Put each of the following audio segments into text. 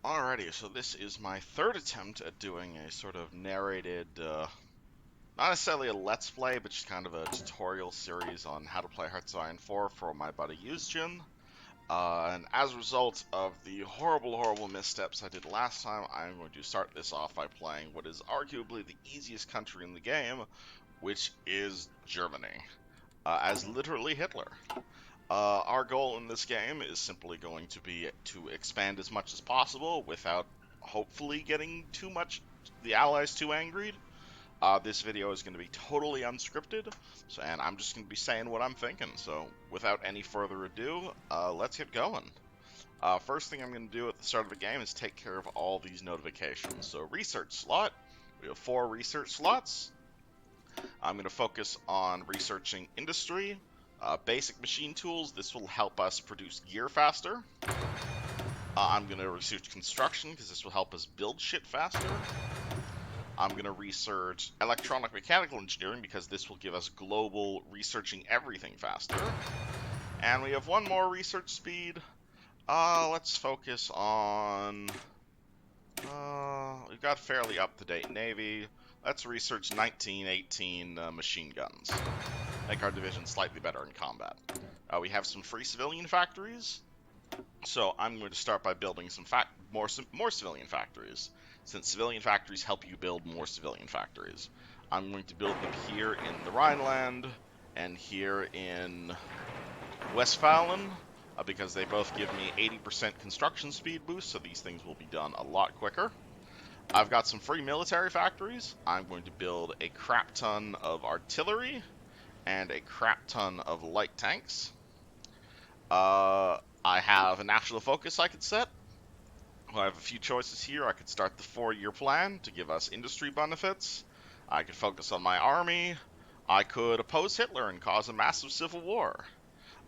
Alrighty, so this is my third attempt at doing a sort of narrated, not necessarily a let's play, but just kind of a tutorial series on how to play Hearts of Iron 4 for my buddy Ussr. And as a result of the horrible missteps I did last time, I'm going to start this off by playing what is arguably the easiest country in the game, which is Germany, as literally Hitler. Our goal in this game is simply going to be to expand as much as possible without hopefully getting the Allies too angry. This video is going to be totally unscripted, and I'm just going to be saying what I'm thinking. So without any further ado, let's get going. First thing I'm going to do at the start of the game is take care of all these notifications. So research slot, we have 4 research slots. I'm going to focus on researching industry, basic machine tools. This will help us produce gear faster. I'm going to research construction because this will help us build shit faster. I'm going to research electronic mechanical engineering because this will give us global researching everything faster. And we have one more research speed. Let's focus on... we've got fairly up-to-date Navy. Let's research 1918 machine guns. Make our division slightly better in combat. We have some free civilian factories. So I'm going to start by building some more civilian factories, since civilian factories help you build more civilian factories. I'm going to build them here in the Rhineland and here in Westphalen, because they both give me 80% construction speed boost, so these things will be done a lot quicker. I've got some free military factories. I'm going to build a crap ton of artillery and a crap ton of light tanks. I have a national focus I could set. I have a few choices here. I could start the 4-year plan to give us industry benefits. I could focus on my army. I could oppose Hitler and cause a massive civil war.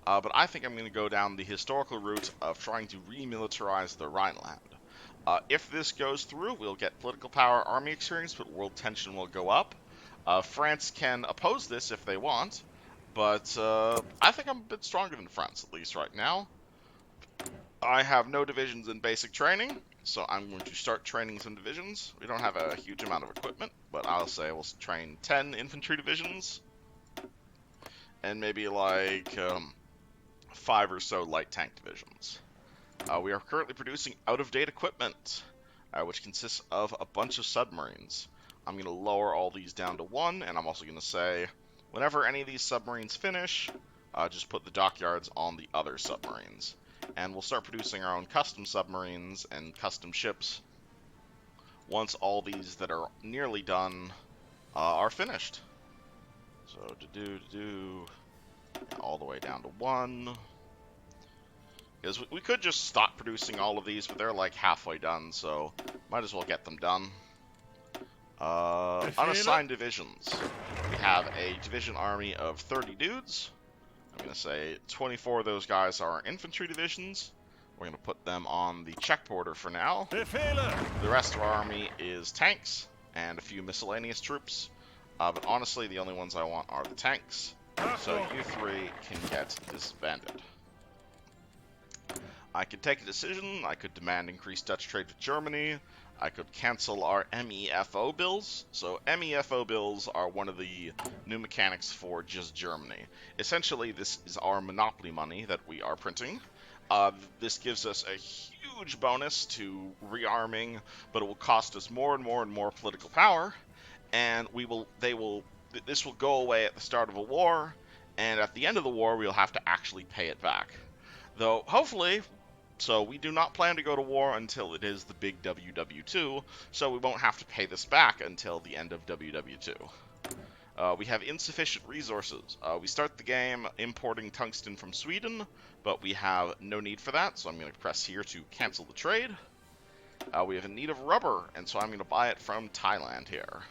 But I think I'm going to go down the historical route of trying to remilitarize the Rhineland. If this goes through, we'll get political power, army experience, but world tension will go up. France can oppose this if they want, but I think I'm a bit stronger than France, at least right now. I have no divisions in basic training, so I'm going to start training some divisions. We don't have a huge amount of equipment, but I'll say we'll train 10 infantry divisions, and maybe like 5 or so light tank divisions. We are currently producing out-of-date equipment, which consists of a bunch of submarines. I'm going to lower all these down to 1, and I'm also going to say, whenever any of these submarines finish, just put the dockyards on the other submarines. And we'll start producing our own custom submarines and custom ships once all these that are nearly done are finished. So all the way down to 1. Because we could just stop producing all of these, but they're like halfway done, so might as well get them done. Unassigned divisions. We have a division army of 30 dudes. I'm going to say 24 of those guys are infantry divisions. We're going to put them on the Czech border for now. The rest of our army is tanks and a few miscellaneous troops. But honestly, the only ones I want are the tanks. So you 3 can get disbanded. I could take a decision. I could demand increased Dutch trade with Germany. I could cancel our MEFO bills. So MEFO bills are one of the new mechanics for just Germany. Essentially, this is our monopoly money that we are printing. This gives us a huge bonus to rearming, but it will cost us more and more political power. And this will go away at the start of a war, and at the end of the war, we'll have to actually pay it back. Though, hopefully... So we do not plan to go to war until it is the big WW2, so we won't have to pay this back until the end of WW2. We have insufficient resources. We start the game importing tungsten from Sweden, but we have no need for that, so I'm going to press here to cancel the trade. We have a need of rubber, and so I'm going to buy it from Thailand here.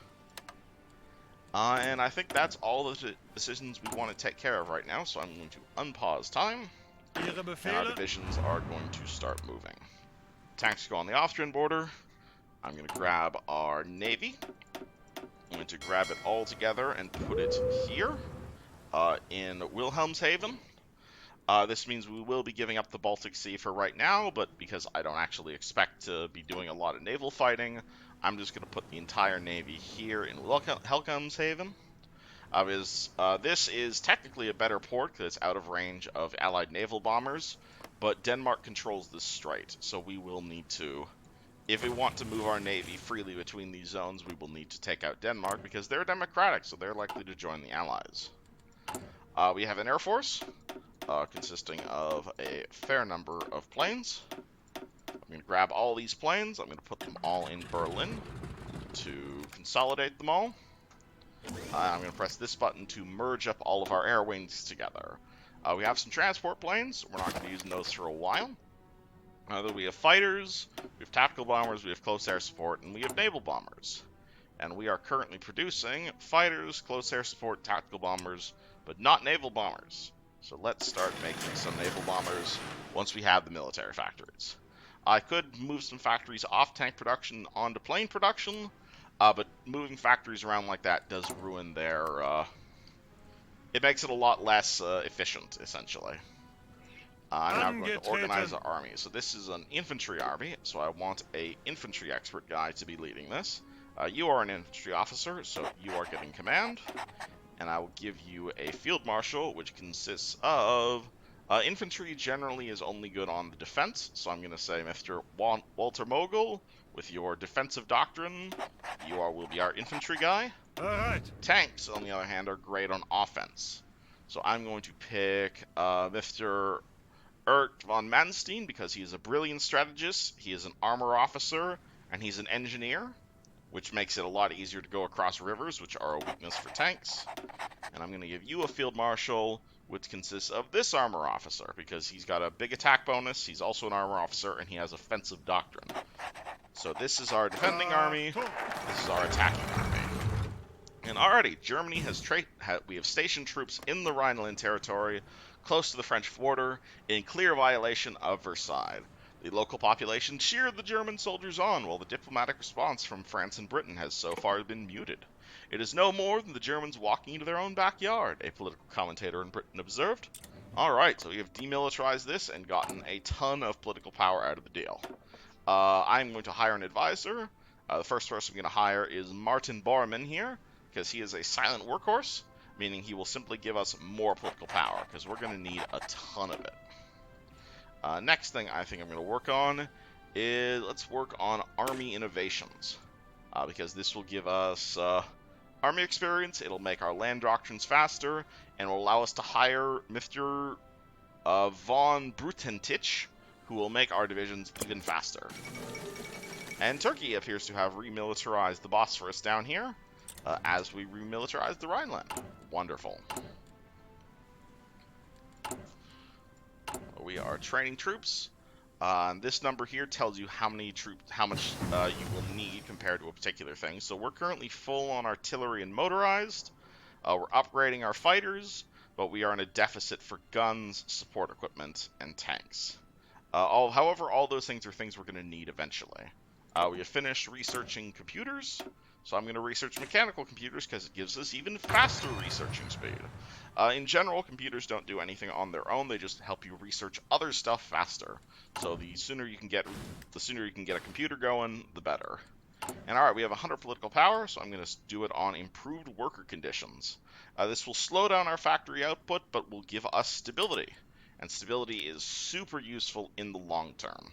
And I think that's all the decisions we want to take care of right now, so I'm going to unpause time. And our divisions are going to start moving. Tanks go on the Austrian border. I'm going to grab our navy. I'm going to grab it all together and put it here in Wilhelmshaven. This means we will be giving up the Baltic Sea for right now, but because I don't actually expect to be doing a lot of naval fighting, I'm just going to put the entire Navy here in Helmshaven. This is technically a better port because it's out of range of Allied naval bombers, but Denmark controls this strait, so we will need to, if we want to move our Navy freely between these zones, we will need to take out Denmark because they're democratic, so they're likely to join the Allies. We have an Air Force consisting of a fair number of planes. I'm going to grab all these planes, I'm going to put them all in Berlin to consolidate them all. I'm going to press this button to merge up all of our air wings together. We have some transport planes. We're not going to be using those for a while. We have fighters, we have tactical bombers, we have close air support, and we have naval bombers. And we are currently producing fighters, close air support, tactical bombers, but not naval bombers. So let's start making some naval bombers once we have the military factories. I could move some factories off tank production onto plane production, but moving factories around like that does ruin their... it makes it a lot less efficient, essentially. Now I'm going to organize our army. So this is an infantry army, so I want an infantry expert guy to be leading this. You are an infantry officer, so you are getting command. And I will give you a field marshal, which consists of... infantry generally is only good on the defense, so I'm going to say Mr. Walter Mogul, with your defensive doctrine, you will be our infantry guy. Alright. Tanks, on the other hand, are great on offense. So I'm going to pick Mr. Ert von Manstein because he is a brilliant strategist, he is an armor officer, and he's an engineer, which makes it a lot easier to go across rivers, which are a weakness for tanks. And I'm going to give you a field marshal, which consists of this armor officer, because he's got a big attack bonus, he's also an armor officer, and he has offensive doctrine. So this is our defending army, this is our attacking army. And already, Germany we have stationed troops in the Rhineland territory, close to the French border, in clear violation of Versailles. The local population cheered the German soldiers on, while the diplomatic response from France and Britain has so far been muted. It is no more than the Germans walking into their own backyard, a political commentator in Britain observed. Alright, so we have demilitarized this and gotten a ton of political power out of the deal. I'm going to hire an advisor. The first person I'm going to hire is Martin Bormann here, because he is a silent workhorse, meaning he will simply give us more political power, because we're going to need a ton of it. Next thing I think I'm going to work on is, let's work on army innovations, because this will give us army experience, it'll make our land doctrines faster, and will allow us to hire Mr. von Brutentich, who will make our divisions even faster. And Turkey appears to have remilitarized the Bosphorus down here, as we remilitarized the Rhineland. Wonderful. We are training troops. This number here tells you how much you will need compared to a particular thing. So we're currently full on artillery and motorized. We're upgrading our fighters, but we are in a deficit for guns, support equipment, and tanks. However, all those things are things we're going to need eventually. We have finished researching computers, so I'm going to research mechanical computers because it gives us even faster researching speed. In general, computers don't do anything on their own, they just help you research other stuff faster. So the sooner you can get a computer going, the better. And alright, we have 100 political power, so I'm going to do it on improved worker conditions. This will slow down our factory output, but will give us stability. And stability is super useful in the long term.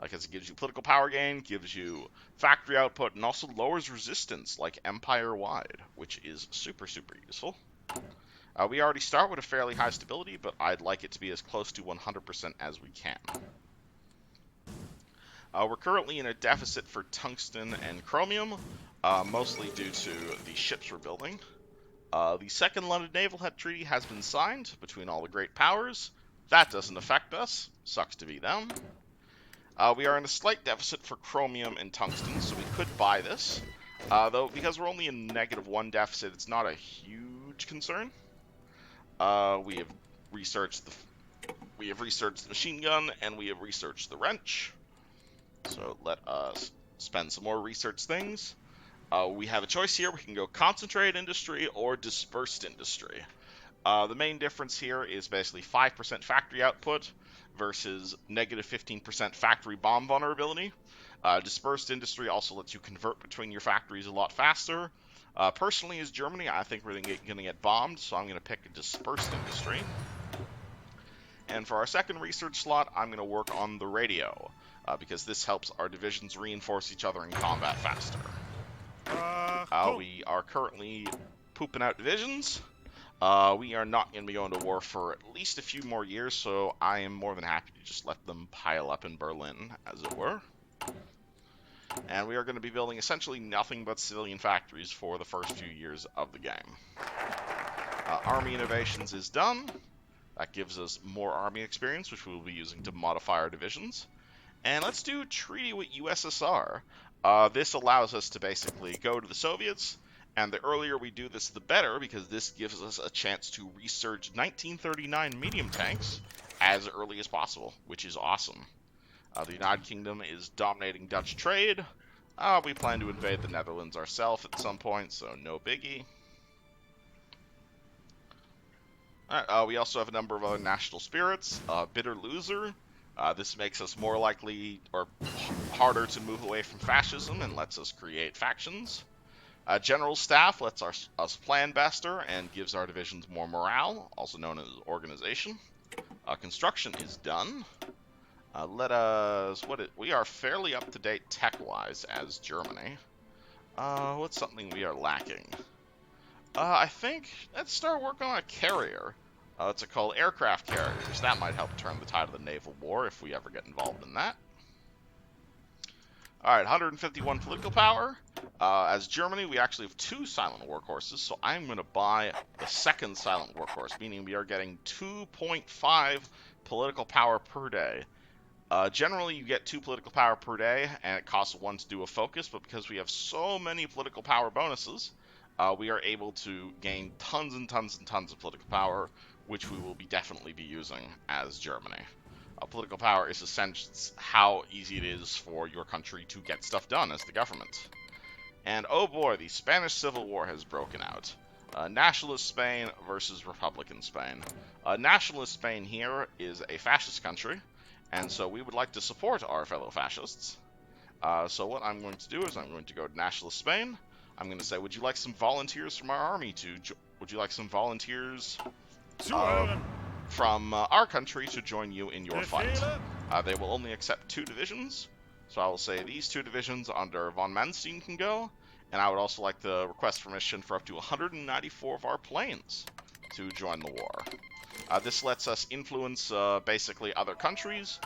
Because it gives you political power gain, gives you factory output, and also lowers resistance, like empire-wide, which is super, super useful. We already start with a fairly high stability, but I'd like it to be as close to 100% as we can. We're currently in a deficit for tungsten and chromium, mostly due to the ships we're building. The Second London Naval Head Treaty has been signed between all the great powers. That doesn't affect us. Sucks to be them. We are in a slight deficit for chromium and tungsten, so we could buy this. Though, because we're only in -1 deficit, it's not a huge concern. We have researched the machine gun, and we have researched the wrench. So let us spend some more research things. We have a choice here. We can go concentrated industry or dispersed industry. The main difference here is basically 5% factory output versus negative 15% factory bomb vulnerability. Dispersed industry also lets you convert between your factories a lot faster. Personally, as Germany, I think we're going to get bombed, so I'm going to pick a dispersed industry. And for our second research slot, I'm going to work on the radio, because this helps our divisions reinforce each other in combat faster. We are currently pooping out divisions. We are not going to be going to war for at least a few more years, so I am more than happy to just let them pile up in Berlin, as it were. And we are going to be building essentially nothing but civilian factories for the first few years of the game. Army innovations is done. That gives us more army experience, which we will be using to modify our divisions. And let's do a treaty with USSR. This allows us to basically go to the Soviets, and the earlier we do this, the better, because this gives us a chance to research 1939 medium tanks as early as possible, which is awesome. The United Kingdom is dominating Dutch trade. We plan to invade the Netherlands ourselves at some point, so no biggie. Alright, we also have a number of other national spirits. Bitter Loser. This makes us more likely, or harder to move away from fascism and lets us create factions. General Staff lets us plan better and gives our divisions more morale, also known as organization. Construction is done. We are fairly up to date tech-wise as Germany. What's something we are lacking? I think let's start working on a carrier. It's called aircraft carriers. That might help turn the tide of the naval war if we ever get involved in that. Alright, 151 political power. As Germany, we actually have 2 silent workhorses, so I'm going to buy the second silent workhorse, meaning we are getting 2.5 political power per day. Generally, you get 2 political power per day, and it costs 1 to do a focus, but because we have so many political power bonuses, we are able to gain tons and tons and tons of political power, which we will definitely be using as Germany. Political power is essentially how easy it is for your country to get stuff done as the government. And oh boy, the Spanish Civil War has broken out. Nationalist Spain versus Republican Spain. Nationalist Spain here is a fascist country, and so we would like to support our fellow fascists. So what I'm going to do is I'm going to go to Nationalist Spain. I'm going to say, would you like some volunteers from our army would you like some volunteers from our country to join you in your fight? They will only accept 2 divisions, so I will say these 2 divisions under von Manstein can go, and I would also like to request permission for up to 194 of our planes to join the war. This lets us influence basically other countries,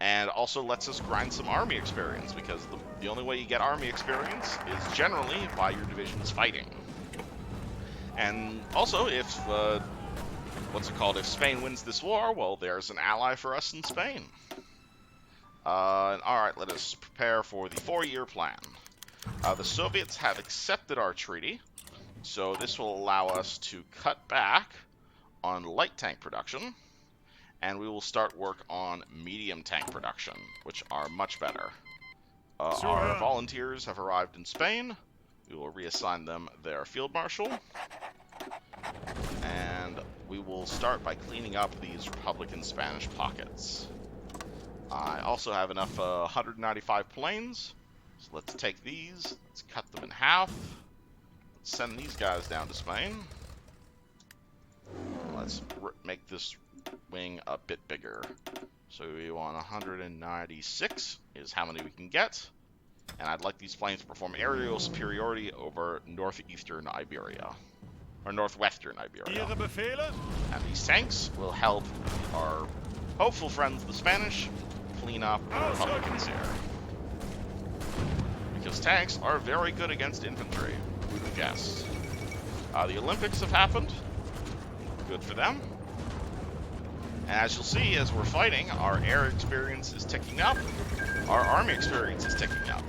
and also lets us grind some army experience, because the only way you get army experience is generally by your divisions fighting. And also, if if Spain wins this war, well, there's an ally for us in Spain. Alright, let us prepare for the 4-year plan. The Soviets have accepted our treaty, so this will allow us to cut back on light tank production, and we will start work on medium tank production, which are much better. Our volunteers have arrived in Spain. We will reassign them their field marshal, and we will start by cleaning up these Republican Spanish pockets. I also have enough 195 planes, so let's take these, let's cut them in half, let's send these guys down to Spain. Let's make this wing a bit bigger. So we want 196 is how many we can get, and I'd like these planes to perform aerial superiority over northeastern Iberia, or northwestern Iberia. And these tanks will help our hopeful friends, the Spanish, clean up the Republicans here. Because tanks are very good against infantry, who'd have guessed. The Olympics have happened. Good for them. And as you'll see, as we're fighting, our air experience is ticking up. Our army experience is ticking up.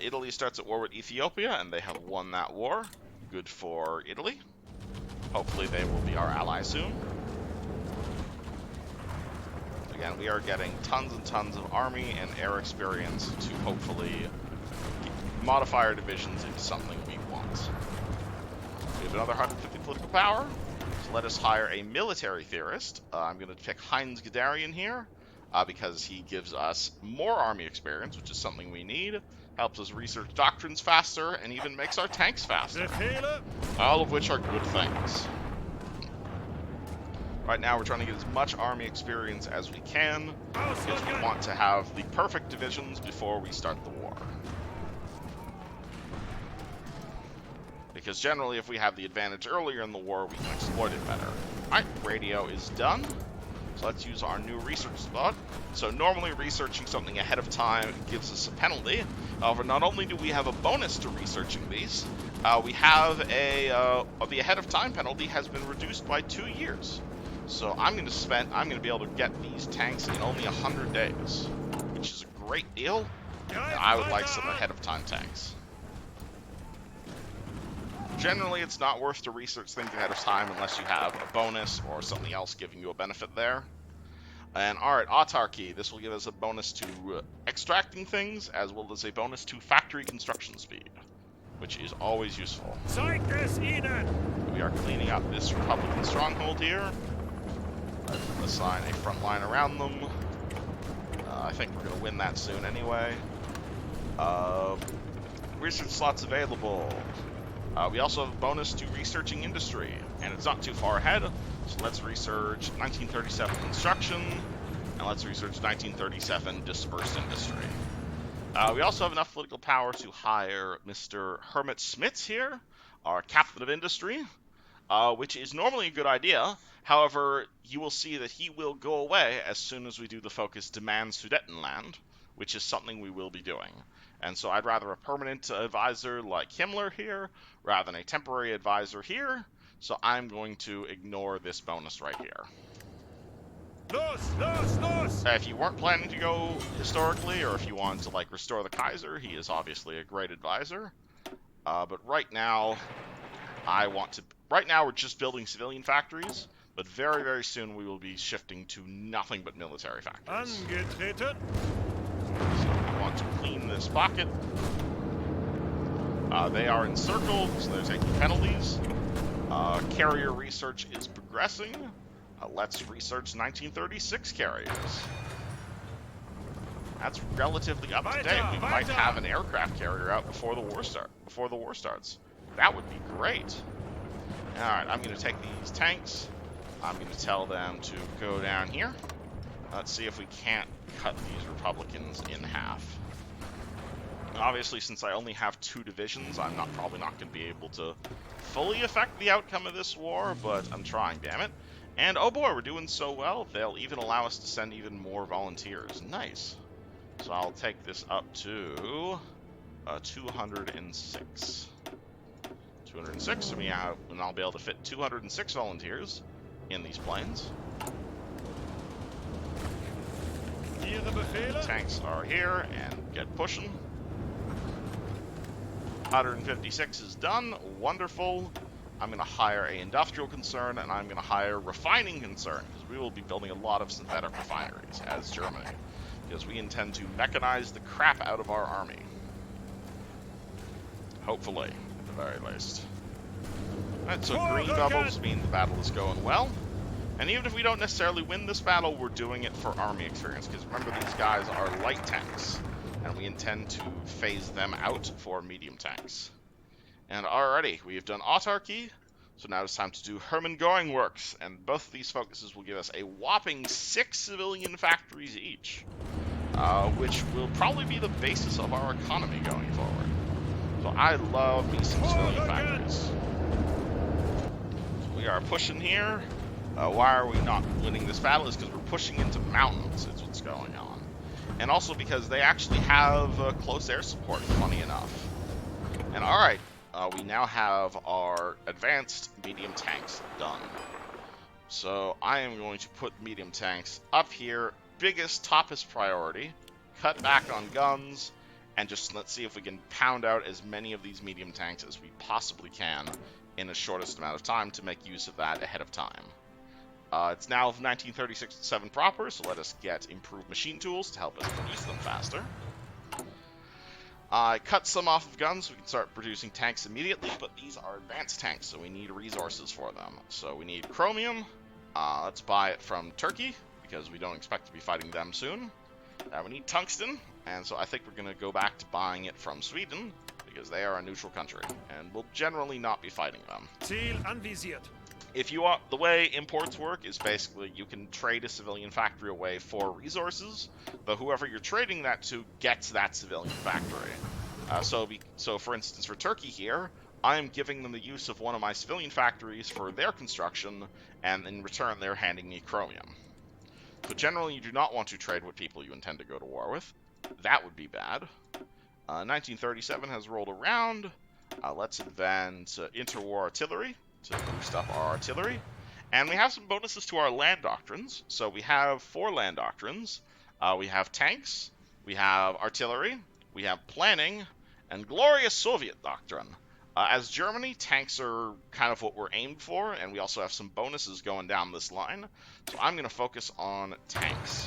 Italy starts at war with Ethiopia, and they have won that war. Good for Italy. Hopefully they will be our ally soon. Again, we are getting tons and tons of army and air experience to hopefully modify our divisions into something we want. We have another 150 political power, So let us hire a military theorist. I'm going to pick Heinz Guderian here because he gives us more army experience, which is something we need. Helps us research doctrines faster and even makes our tanks faster. All of which are good things. Right now we're trying to get as much army experience as we can because we want to have the perfect divisions before we start the war. Because generally if we have the advantage earlier in the war, we can exploit it better. Alright, radio is done. So let's use our new research spot. So normally researching something ahead of time gives us a penalty. However, not only do we have a bonus to researching these, we have the ahead of time penalty has been reduced by 2 years. So I'm going to be able to get these tanks in only 100 days, which is a great deal. And I would like some ahead of time tanks. Generally, it's not worth to research things ahead of time unless you have a bonus or something else giving you a benefit there. And alright, autarky. This will give us a bonus to extracting things, as well as a bonus to factory construction speed, which is always useful. We are cleaning up this Republican stronghold here. Assign a front line around them. I think we're going to win that soon anyway. Research slots available. We also have a bonus to researching industry, and it's not too far ahead, so let's research 1937 construction, and let's research 1937 dispersed industry. We also have enough political power to hire Mr. Hermit Smits here, our captain of industry, which is normally a good idea. However, you will see that he will go away as soon as we do the focus Demand Sudetenland, which is something we will be doing. And so I'd rather a permanent advisor like Himmler here, rather than a temporary advisor here. So I'm going to ignore this bonus right here. If you weren't planning to go historically, or if you wanted to like restore the Kaiser, he is obviously a great advisor. But right now, right now we're just building civilian factories, but very, very soon we will be shifting to nothing but military factories. So we want to clean this pocket. They are encircled, so they're taking penalties. Carrier research is progressing. Let's research 1936 carriers. That's relatively up to date. We might have an aircraft carrier out before the war starts. That would be great. All right, I'm going to take these tanks. I'm going to tell them to go down here. Let's see if we can't cut these Republicans in half. Obviously, since I only have 2 divisions, I'm probably not going to be able to fully affect the outcome of this war, but I'm trying, damn it. And oh boy, we're doing so well, they'll even allow us to send even more volunteers. Nice. So I'll take this up to 206. 206, and I'll be able to fit 206 volunteers in these planes. The tanks are here, and get pushing. 156 is done. Wonderful. I'm going to hire an industrial concern, and I'm going to hire a refining concern, because we will be building a lot of synthetic refineries as Germany, because we intend to mechanize the crap out of our army. Hopefully, at the very least. Alright, so green bubbles mean the battle is going well. And even if we don't necessarily win this battle, we're doing it for army experience, because remember, these guys are light tanks, and we intend to phase them out for medium tanks. And alrighty, we have done autarky, so now it's time to do Hermann Göring Works, and both of these focuses will give us a whopping 6 civilian factories each, which will probably be the basis of our economy going forward. So I love me some civilian factories. So we are pushing here. Why are we not winning this battle is because we're pushing into mountains, is what's going on. And also because they actually have close air support, funny enough. And alright, we now have our advanced medium tanks done. So I am going to put medium tanks up here, biggest, toppest priority, cut back on guns, and just let's see if we can pound out as many of these medium tanks as we possibly can in the shortest amount of time to make use of that ahead of time. It's now 1936-7 proper, so let us get improved machine tools to help us produce them faster. I cut some off of guns so we can start producing tanks immediately, but these are advanced tanks, so we need resources for them. So we need chromium. Let's buy it from Turkey, because we don't expect to be fighting them soon. We need tungsten, and so I think we're going to go back to buying it from Sweden, because they are a neutral country, and we'll generally not be fighting them. Ziel anvisiert. If you want, the way imports work is basically you can trade a civilian factory away for resources, but whoever you're trading that to gets that civilian factory. So for instance, for Turkey here, I'm giving them the use of one of my civilian factories for their construction, and in return they're handing me chromium. So generally you do not want to trade with people you intend to go to war with. That would be bad. 1937 has rolled around. Let's advance interwar artillery to boost up our artillery. And we have some bonuses to our land doctrines. So we have 4 land doctrines. We have tanks, we have artillery, we have planning, and glorious Soviet doctrine. As Germany, tanks are kind of what we're aimed for, and we also have some bonuses going down this line. So I'm going to focus on tanks.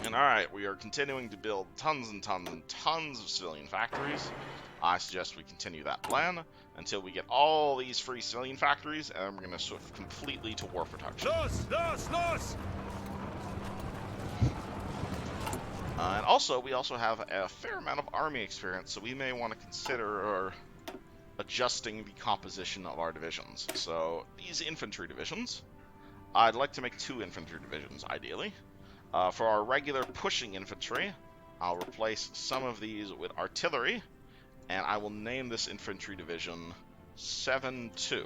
And alright, we are continuing to build tons and tons and tons of civilian factories. I suggest we continue that plan until we get all these free civilian factories, and then we're going to switch completely to war production. Los! And also, we also have a fair amount of army experience, so we may want to consider adjusting the composition of our divisions. So, these infantry divisions, I'd like to make 2 infantry divisions, ideally. For our regular pushing infantry, I'll replace some of these with artillery, and I will name this infantry division 7-2,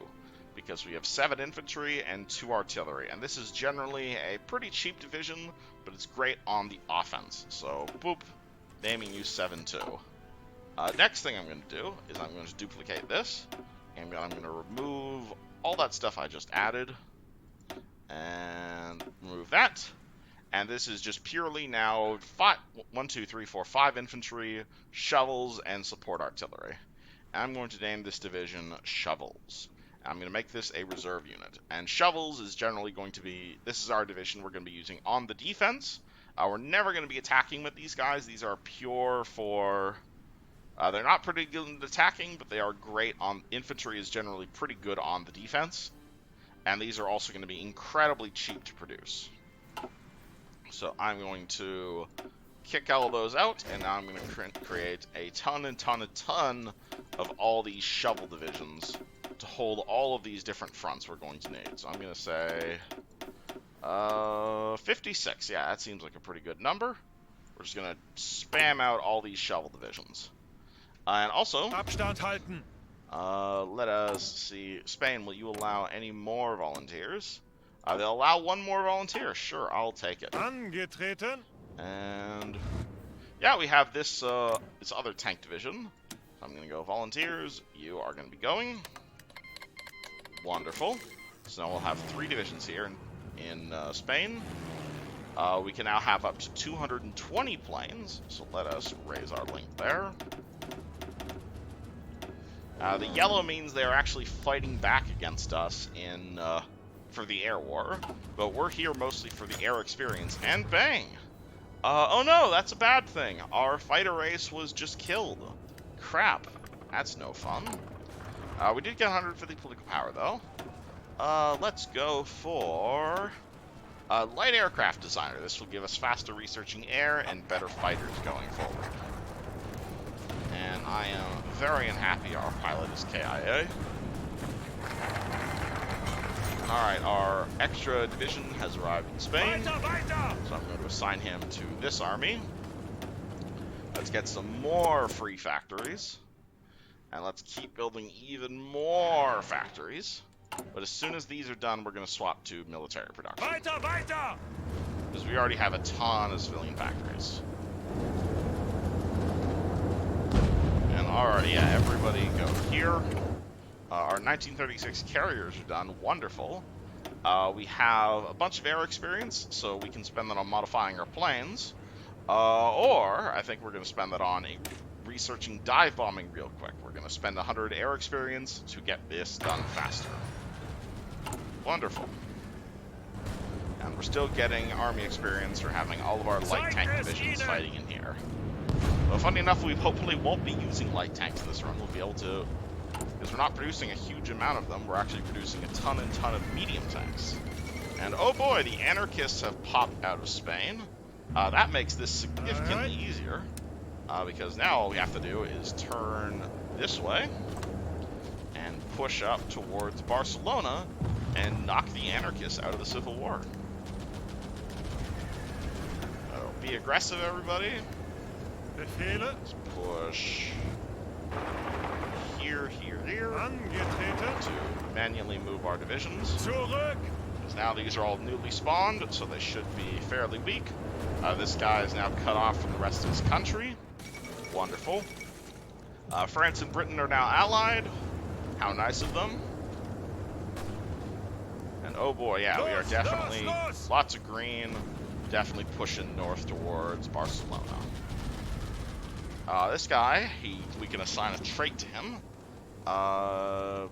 because we have 7 infantry and 2 artillery, and this is generally a pretty cheap division, but it's great on the offense. So, boop, naming you 7-2. Next thing I'm going to do is I'm going to duplicate this, and I'm going to remove all that stuff I just added, and remove that. And this is just purely now 5 infantry, shovels, and support artillery. And I'm going to name this division Shovels. And I'm going to make this a reserve unit. And Shovels is generally going to be, this is our division we're going to be using on the defense. We're never going to be attacking with these guys. These are pure for, they're not pretty good at attacking, but they are great on, infantry is generally pretty good on the defense. And these are also going to be incredibly cheap to produce. So I'm going to kick all those out, and now I'm going to create a ton of all these shovel divisions to hold all of these different fronts we're going to need. So I'm going to say 56. Yeah, that seems like a pretty good number. We're just going to spam out all these shovel divisions. And also, Abstand halten. let us see. Spain, will you allow any more volunteers? They'll allow 1 more volunteer. Sure, I'll take it. Angetreten. And yeah, we have this this other tank division. So I'm going to go volunteers. You are going to be going. Wonderful. So now we'll have 3 divisions here in Spain. We can now have up to 220 planes. So let us raise our link there. The yellow means they're actually fighting back against us in for the air war, but we're here mostly for the air experience. And bang! Oh no, that's a bad thing. Our fighter race was just killed. Crap. That's no fun. We did get 150 political power, though. Let's go for light aircraft designer. This will give us faster researching air and better fighters going forward. And I am very unhappy our pilot is KIA. Alright, our extra division has arrived in Spain, so I'm going to assign him to this army. Let's get some more free factories, and let's keep building even more factories. But as soon as these are done, we're going to swap to military production. Because we already have a ton of civilian factories. And already, yeah, everybody go here. Our 1936 carriers are done. Wonderful. We have a bunch of air experience, so we can spend that on modifying our planes. Or I think we're going to spend that on researching dive bombing real quick. We're going to spend 100 air experience to get this done faster. Wonderful. And we're still getting army experience for having all of our light tank divisions fighting in here. Well, funny enough, we hopefully won't be using light tanks in this run. We'll be able to, because we're not producing a huge amount of them. We're actually producing a ton and ton of medium tanks. And oh boy, the anarchists have popped out of Spain. That makes this significantly easier, because now all we have to do is turn this way and push up towards Barcelona and knock the anarchists out of the Civil War. Be aggressive, everybody. Befehle. Let's push here, Angetreten. to manually move our divisions. Zurück. Because now these are all newly spawned, so they should be fairly weak. This guy is now cut off from the rest of his country. Wonderful. France and Britain are now allied. How nice of them. And oh boy, yeah, we are definitely lots of green. Definitely pushing north towards Barcelona. This guy, we can assign a trait to him. I'd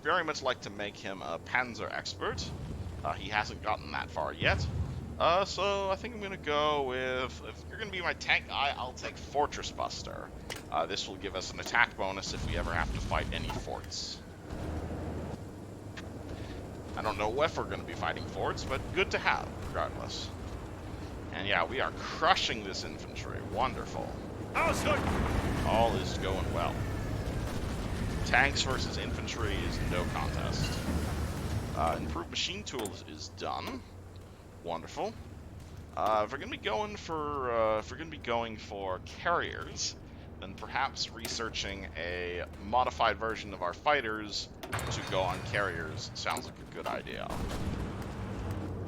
very much like to make him a Panzer expert. He hasn't gotten that far yet. So I think I'm going to go with, if you're going to be my tank guy, I'll take Fortress Buster. This will give us an attack bonus if we ever have to fight any forts. I don't know if we're going to be fighting forts, but good to have, regardless. And yeah, we are crushing this infantry. Wonderful. All is going well. Tanks versus infantry is no contest. Improved machine tools is done. Wonderful. If we're going to be going for carriers, then perhaps researching a modified version of our fighters to go on carriers sounds like a good idea.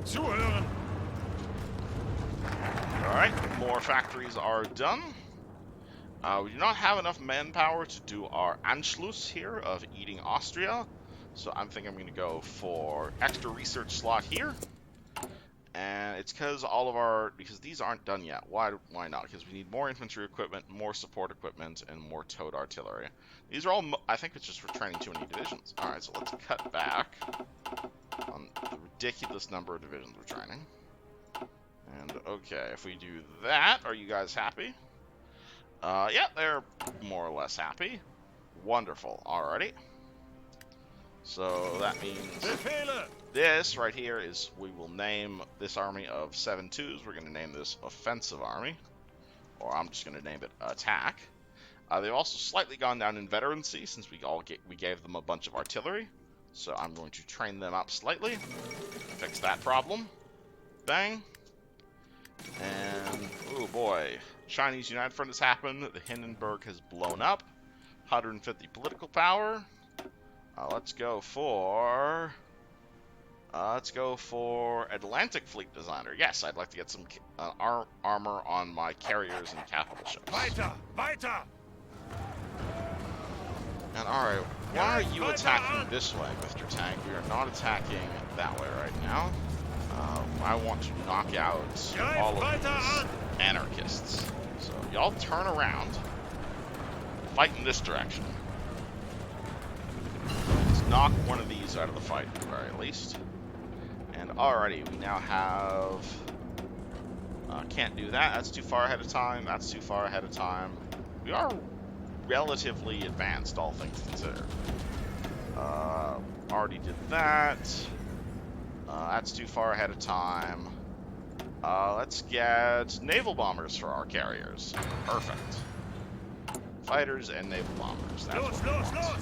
Zuhören. Alright, more factories are done. We do not have enough manpower to do our Anschluss here of eating Austria, so I'm thinking I'm going to go for extra research slot here. And it's because because these aren't done yet. Why not? Because we need more infantry equipment, more support equipment, and more towed artillery. These are all, I think it's just for training too many divisions. Alright, so let's cut back on the ridiculous number of divisions we're training. And okay, if we do that, are you guys happy? Yeah, they're more or less happy. Wonderful. Alrighty. So that means this right here is, we will name this army of 7-2s. We're going to name this Offensive Army. Or I'm just going to name it Attack. They've also slightly gone down in veterancy since we gave them a bunch of artillery. So I'm going to train them up slightly. Fix that problem. Bang. And, oh boy. Chinese United Front has happened. The Hindenburg has blown up. 150 political power. Let's go for Atlantic Fleet Designer. Yes, I'd like to get some armor on my carriers and capital ships. Weiter, weiter. And alright, why are you attacking this way, Mr. Tank? We are not attacking that way right now. I want to knock out all of these anarchists. So y'all turn around, fight in this direction. Let's knock one of these out of the fight at the very least. And alrighty, we now have... can't do that, that's too far ahead of time, that's too far ahead of time. We are relatively advanced, all things considered. Already did that. That's too far ahead of time. Let's get naval bombers for our carriers. Perfect. Fighters and naval bombers. That's what we want.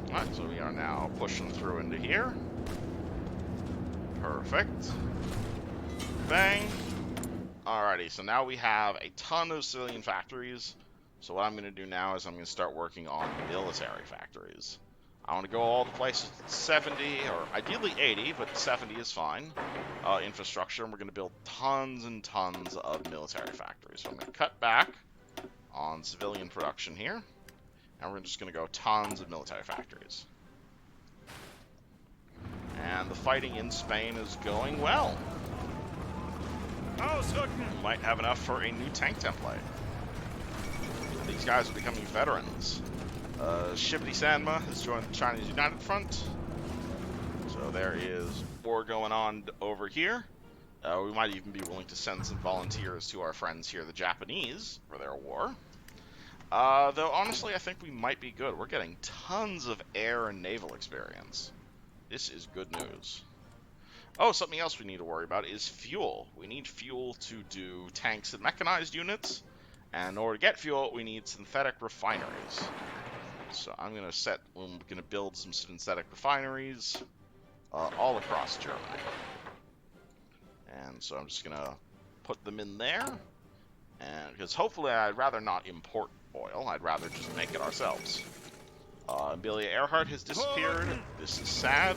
Alright, so we are now pushing through into here. Perfect. Bang. Alrighty, so now we have a ton of civilian factories. So what I'm going to do now is I'm going to start working on military factories. I want to go all the places 70, or ideally 80, but 70 is fine, infrastructure, and we're going to build tons and tons of military factories. So I'm going to cut back on civilian production here, and we're just going to go tons of military factories. And the fighting in Spain is going well. We might have enough for a new tank template. These guys are becoming veterans. Shippity Sanma has joined the Chinese United Front. So there is war going on over here. We might even be willing to send some volunteers to our friends here, the Japanese, for their war. Though, honestly, I think we might be good. We're getting tons of air and naval experience. This is good news. Oh, something else we need to worry about is fuel. We need fuel to do tanks and mechanized units. And in order to get fuel, we need synthetic refineries. So I'm going to build some synthetic refineries all across Germany. And so I'm just going to put them in there. And because hopefully I'd rather not import oil. I'd rather just make it ourselves. Amelia Earhart has disappeared. This is sad.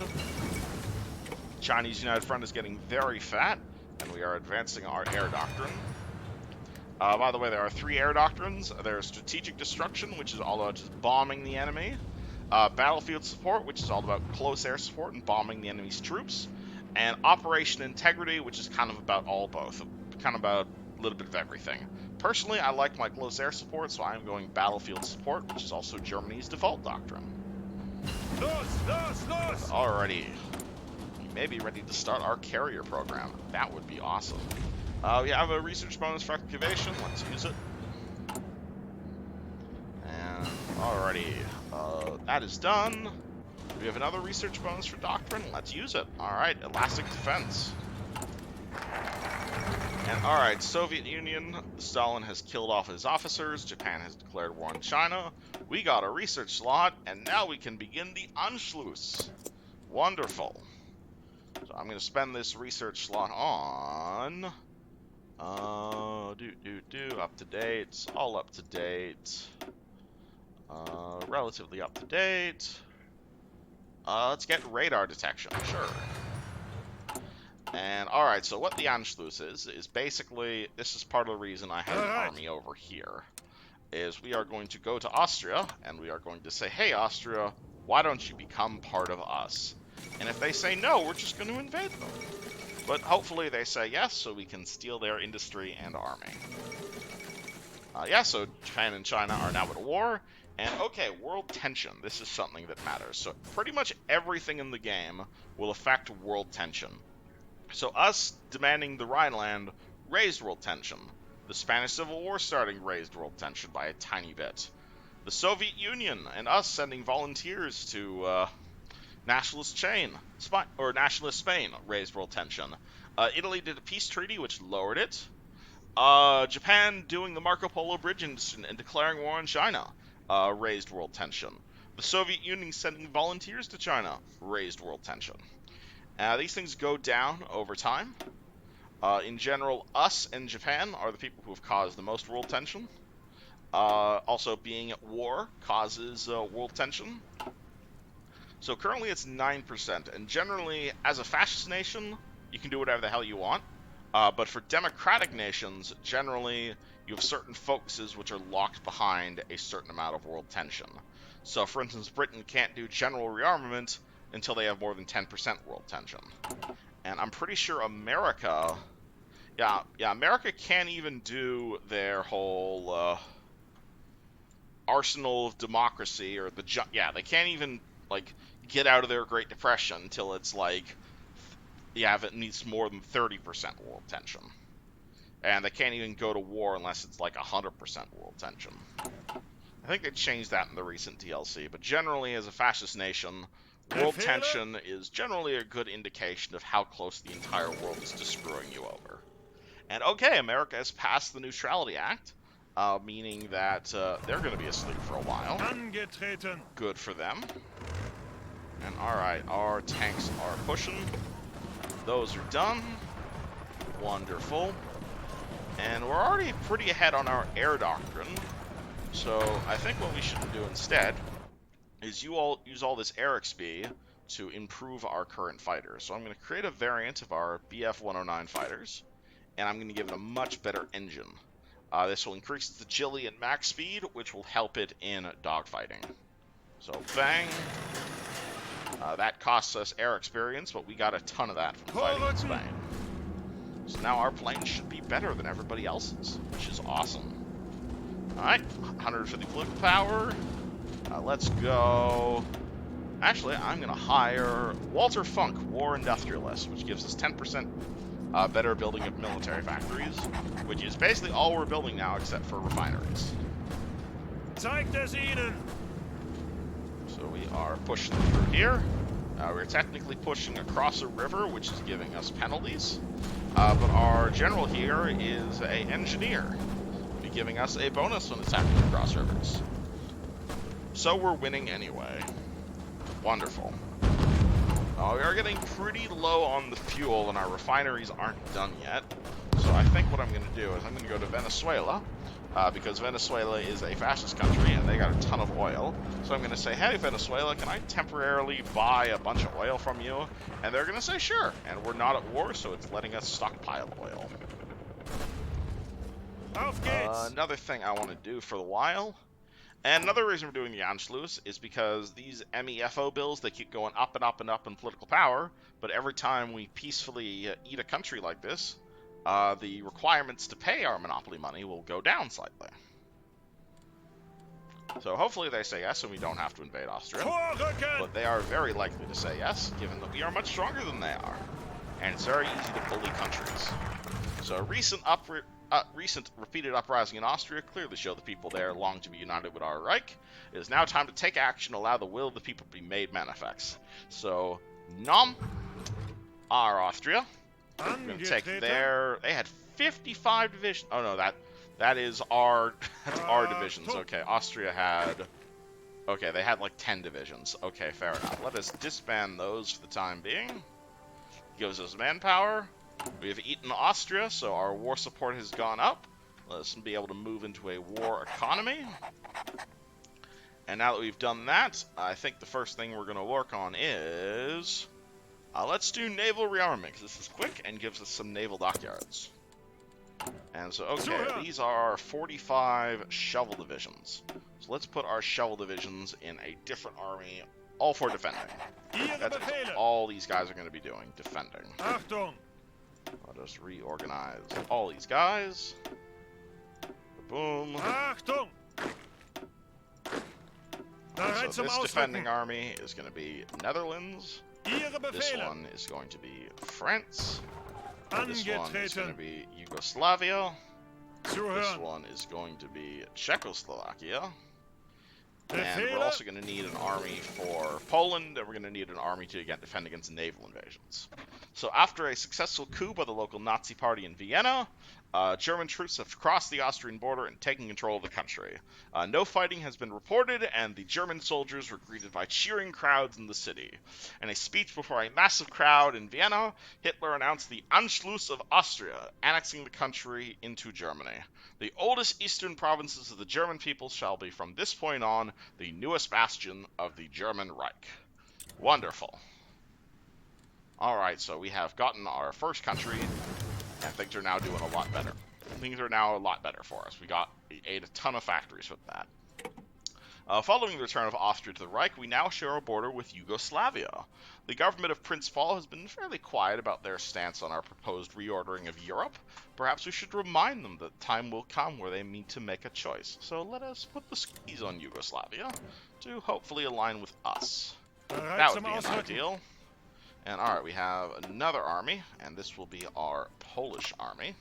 Chinese United Front is getting very fat, and we are advancing our air doctrine. By the way, there are 3 air doctrines. There's strategic destruction, which is all about just bombing the enemy. Battlefield support, which is all about close air support and bombing the enemy's troops. And operation integrity, which is kind of about both. Kind of about a little bit of everything. Personally, I like my close air support, so I'm going battlefield support, which is also Germany's default doctrine. Alrighty. We may be ready to start our carrier program. That would be awesome. We have a research bonus for activation. Let's use it. And alrighty. That is done. We have another research bonus for doctrine. Let's use it. Alright, elastic defense. And alright, Soviet Union, Stalin has killed off his officers, Japan has declared war on China, we got a research slot, and now we can begin the Anschluss. Wonderful. So I'm going to spend this research slot on... up to date, all up to date, relatively up to date. Let's get radar detection, sure. And alright, so what the Anschluss is basically, this is part of the reason I have an army over here, is we are going to go to Austria, and we are going to say, hey Austria, why don't you become part of us? And if they say no, we're just going to invade them. But hopefully they say yes, so we can steal their industry and army. Yeah, so Japan and China are now at war. And okay, world tension. This is something that matters. So pretty much everything in the game will affect world tension. So us demanding the Rhineland raised world tension. The Spanish Civil War starting raised world tension by a tiny bit. The Soviet Union and us sending volunteers to Nationalist Spain raised world tension. Italy did a peace treaty which lowered it. Japan doing the Marco Polo Bridge and declaring war on China raised world tension. The Soviet Union sending volunteers to China raised world tension. These things go down over time. In general, us and Japan are the people who have caused the most world tension. Also, being at war causes world tension. So currently it's 9%, and generally, as a fascist nation, you can do whatever the hell you want. But for democratic nations, generally, you have certain focuses which are locked behind a certain amount of world tension. So, for instance, Britain can't do general rearmament until they have more than 10% world tension. And I'm pretty sure America... Yeah, America can't even do their whole arsenal of democracy, or they can't even, like, get out of their Great Depression until it's, like, it needs more than 30% world tension. And they can't even go to war unless it's, like, 100% world tension. I think they changed that in the recent DLC, but generally, as a fascist nation, world tension is generally a good indication of how close the entire world is to screwing you over. And okay, America has passed the Neutrality Act, meaning that they're going to be asleep for a while. Good for them. And alright, our tanks are pushing. Those are done. Wonderful. And we're already pretty ahead on our air doctrine. So I think what we should do instead is use all this air XP to improve our current fighters. So I'm going to create a variant of our BF-109 fighters, and I'm going to give it a much better engine. This will increase its agility and max speed, which will help it in dogfighting. So bang. That costs us air experience, but we got a ton of that from fighting in Spain. So now our planes should be better than everybody else's, which is awesome. Alright, 150 political power. Let's go. Actually, I'm going to hire Walter Funk, War Industrialist, which gives us 10% better building of military factories, which is basically all we're building now except for refineries. Zeigt es ihnen! So we are pushing through here. We're technically pushing across a river, which is giving us penalties. But our general here is an engineer, be giving us a bonus when attacking across rivers. So we're winning anyway. Wonderful. We are getting pretty low on the fuel, and our refineries aren't done yet. So I think what I'm going to do is I'm going to go to Venezuela, because Venezuela is a fascist country, and they got a ton of oil. So I'm going to say, hey, Venezuela, can I temporarily buy a bunch of oil from you? And they're going to say, sure. And we're not at war, so it's letting us stockpile oil. Auf geht's! Another thing I want to do for the while, and another reason we're doing the Anschluss, is because these MEFO bills, they keep going up and up and up in political power, but every time we peacefully eat a country like this, the requirements to pay our monopoly money will go down slightly. So hopefully they say yes and we don't have to invade Austria, but they are very likely to say yes, given that we are much stronger than they are, and it's very easy to bully countries. So recent repeated uprising in Austria clearly show the people there long to be united with our Reich. It is now time to take action, allow the will of the people to be made manifest. So, Nom, our Austria, we're going to take their, they had 55 divisions. Oh no, that is our, that's our divisions. Okay, Austria had, okay, they had like 10 divisions. Okay, fair enough. Let us disband those for the time being. Gives us manpower. We have eaten Austria, so our war support has gone up. Let us be able to move into a war economy. And now that we've done that, I think the first thing we're going to work on is... let's do Naval Rearmix. This is quick and gives us some naval dockyards. And so, okay, these are 45 shovel divisions. So let's put our shovel divisions in a different army, all for defending. That's all these guys are going to be doing, defending. Achtung! I'll just reorganize all these guys. Boom. Achtung! So this defending army is going to be Netherlands. This one is going to be France. This one is going to be Yugoslavia. This one is going to be Czechoslovakia. And we're also going to need an army for Poland, and we're going to need an army to again defend against naval invasions. So after a successful coup by the local Nazi party in Vienna, German troops have crossed the Austrian border and taken control of the country. No fighting has been reported, and the German soldiers were greeted by cheering crowds in the city. In a speech before a massive crowd in Vienna, Hitler announced the Anschluss of Austria, annexing the country into Germany. The oldest eastern provinces of the German people shall be from this point on the newest bastion of the German Reich. Wonderful. Alright, so we have gotten our first country, and things are now doing a lot better. Things are now a lot better for us. We ate a ton of factories with that. Following the return of Austria to the Reich, we now share a border with Yugoslavia. The government of Prince Paul has been fairly quiet about their stance on our proposed reordering of Europe. Perhaps we should remind them that time will come where they need to make a choice. So let us put the squeeze on Yugoslavia to hopefully align with us. That would be an ideal. And alright, we have another army, and this will be our Polish army.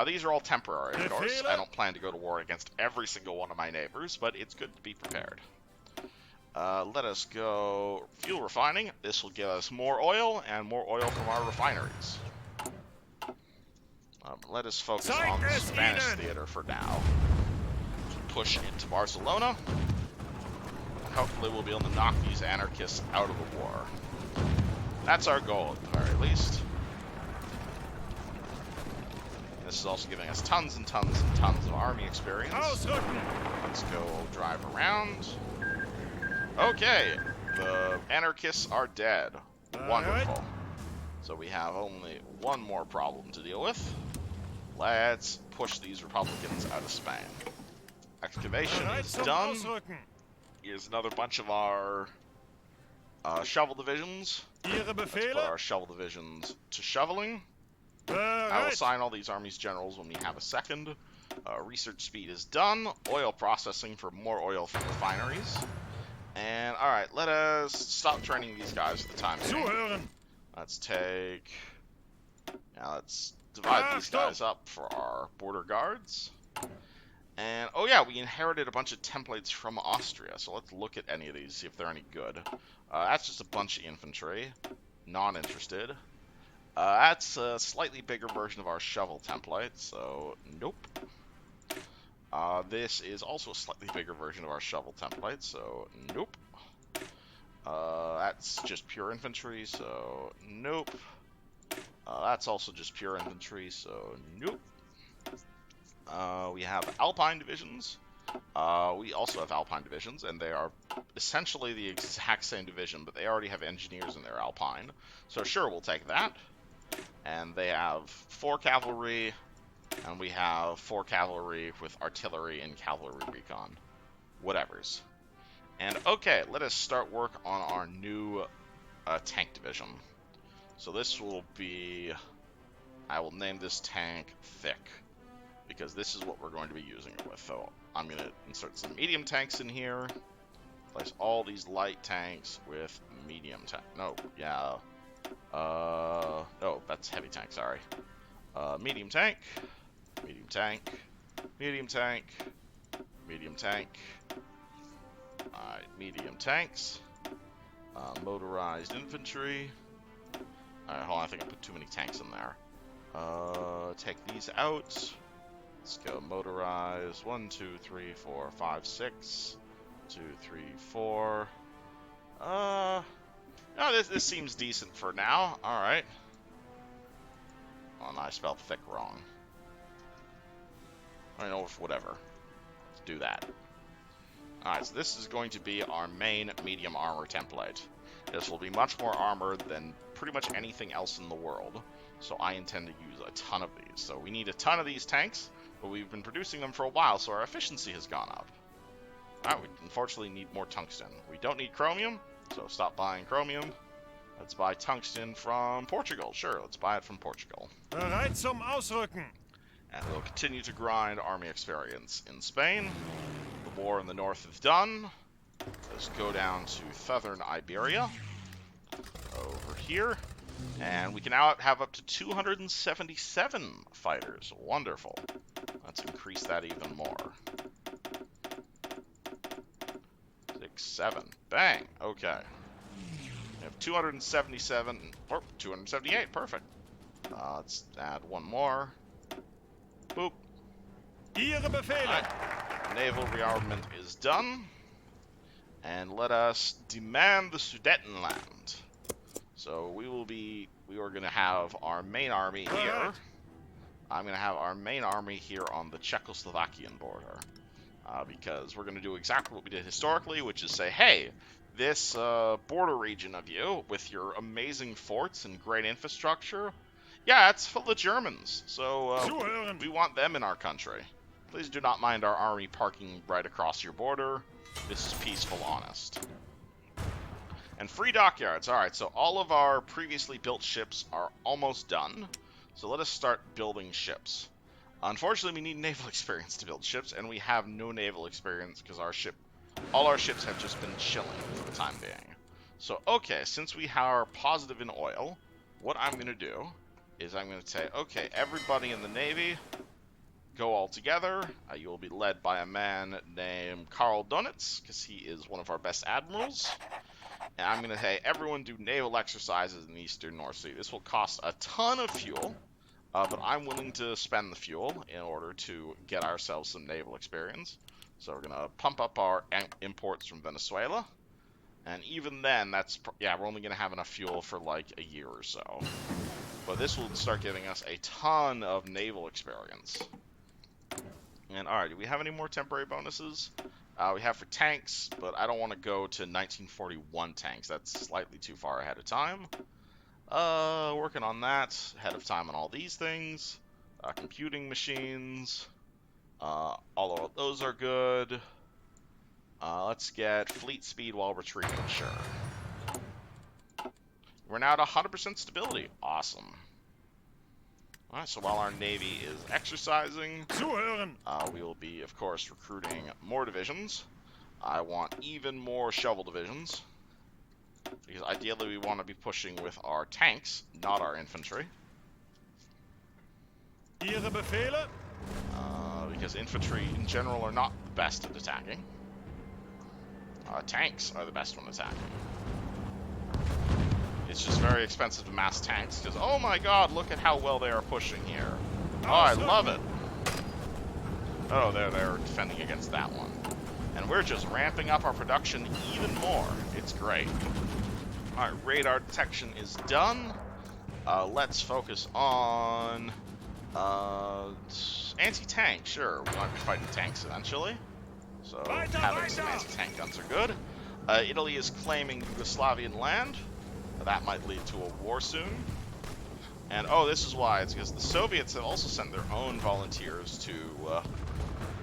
These are all temporary, of course. I don't plan to go to war against every single one of my neighbors, but it's good to be prepared. Let us go fuel refining. This will give us more oil, and more oil from our refineries. Let us focus on the Spanish theater for now. Push into Barcelona. And hopefully we'll be able to knock these anarchists out of the war. That's our goal, at the very least. This is also giving us tons and tons and tons of army experience. Let's go drive around. Okay, the anarchists are dead. Wonderful. So we have only one more problem to deal with. Let's push these Republicans out of Spain. Excavation is done. Here's another bunch of our shovel divisions. Let's put our shovel divisions to shoveling. I will assign all these armies generals when we have a second. Research speed is done. Oil processing for more oil from refineries. And alright, let us stop training these guys for the time being. Let's take Now let's divide these guys up for our border guards. And, oh yeah, we inherited a bunch of templates from Austria, so let's look at any of these, see if they're any good. That's just a bunch of infantry. Non-interested. That's a slightly bigger version of our shovel template, so nope. This is also a slightly bigger version of our shovel template, so nope. That's just pure infantry, so nope. That's also just pure infantry, so nope. We have Alpine divisions. We also have Alpine divisions, and they are essentially the exact same division, but they already have engineers in their Alpine. So sure, we'll take that. And they have 4 cavalry, and we have 4 cavalry with artillery and cavalry recon. Whatevers. And okay, let us start work on our new tank division. So this will be, I will name this tank Thick, because this is what we're going to be using it with. So I'm going to insert some medium tanks in here, place all these light tanks with medium tank. No, yeah. No, that's heavy tank, sorry. Medium tank, medium tank, medium tank, medium tank. Alright, medium tanks. Motorized infantry. Alright, hold on, I think I put too many tanks in there. Take these out. Let's go motorized. 1, 2, 3, 4, 5, 6. 2, 3, 4. No, this seems decent for now. Alright. Oh, no, I spelled thick wrong. I don't know if whatever. Let's do that. Alright, so this is going to be our main medium armor template. This will be much more armor than pretty much anything else in the world. So I intend to use a ton of these. So we need a ton of these tanks, but we've been producing them for a while, so our efficiency has gone up. Alright, we unfortunately need more tungsten. We don't need chromium, so stop buying chromium. Let's buy tungsten from Portugal. Sure, let's buy it from Portugal. Bereit zum Ausrücken. And we'll continue to grind army experience in Spain. The war in the north is done. Let's go down to southern Iberia. Over here. And we can now have up to 277 fighters. Wonderful. Let's increase that even more. 6, 7. Bang. Okay. We have 277, or 278. Perfect. Let's add one more. Boop. Ihre Befehle. Right. Naval Rearmament is done. And let us demand the Sudetenland. So we are going to have our main army here. I'm going to have our main army here on the Czechoslovakian border. Because we're going to do exactly what we did historically, which is say, hey, this border region of you, with your amazing forts and great infrastructure, yeah, it's full of Germans. So we want them in our country. Please do not mind our army parking right across your border. This is peaceful, honest. And free dockyards. Alright, so all of our previously built ships are almost done. So let us start building ships. Unfortunately, we need naval experience to build ships, and we have no naval experience because all our ships have just been chilling for the time being. So, okay, since we are positive in oil, what I'm going to do is I'm going to say, okay, everybody in the Navy, go all together. You will be led by a man named Karl Donitz, because he is one of our best admirals. And I'm going to say, everyone do naval exercises in the Eastern North Sea. This will cost a ton of fuel, but I'm willing to spend the fuel in order to get ourselves some naval experience. So we're going to pump up our imports from Venezuela. And even then, we're only going to have enough fuel for like a year or so. But this will start giving us a ton of naval experience. And alright, do we have any more temporary bonuses? We have for tanks, but I don't want to go to 1941 tanks. That's slightly too far ahead of time. Working on that, ahead of time on all these things. Computing machines. All of those are good. Let's get fleet speed while retreating, sure. We're now at 100% stability. Awesome. Alright, so while our Navy is exercising, we will be, of course, recruiting more divisions. I want even more shovel divisions, because ideally we want to be pushing with our tanks, not our infantry. Ihre Befehle? Because infantry in general are not the best at attacking. Tanks are the best when attacking. It's just very expensive to mass tanks, because, oh my god, look at how well they are pushing here. Oh, I love it. Oh, they're defending against that one. And we're just ramping up our production even more. It's great. Alright, radar detection is done. Let's focus on anti-tank. Sure, we might be fighting tanks eventually. So having some anti-tank guns are good. Italy is claiming Yugoslavian land. That might lead to a war soon. And oh, this is why. It's because the Soviets have also sent their own volunteers to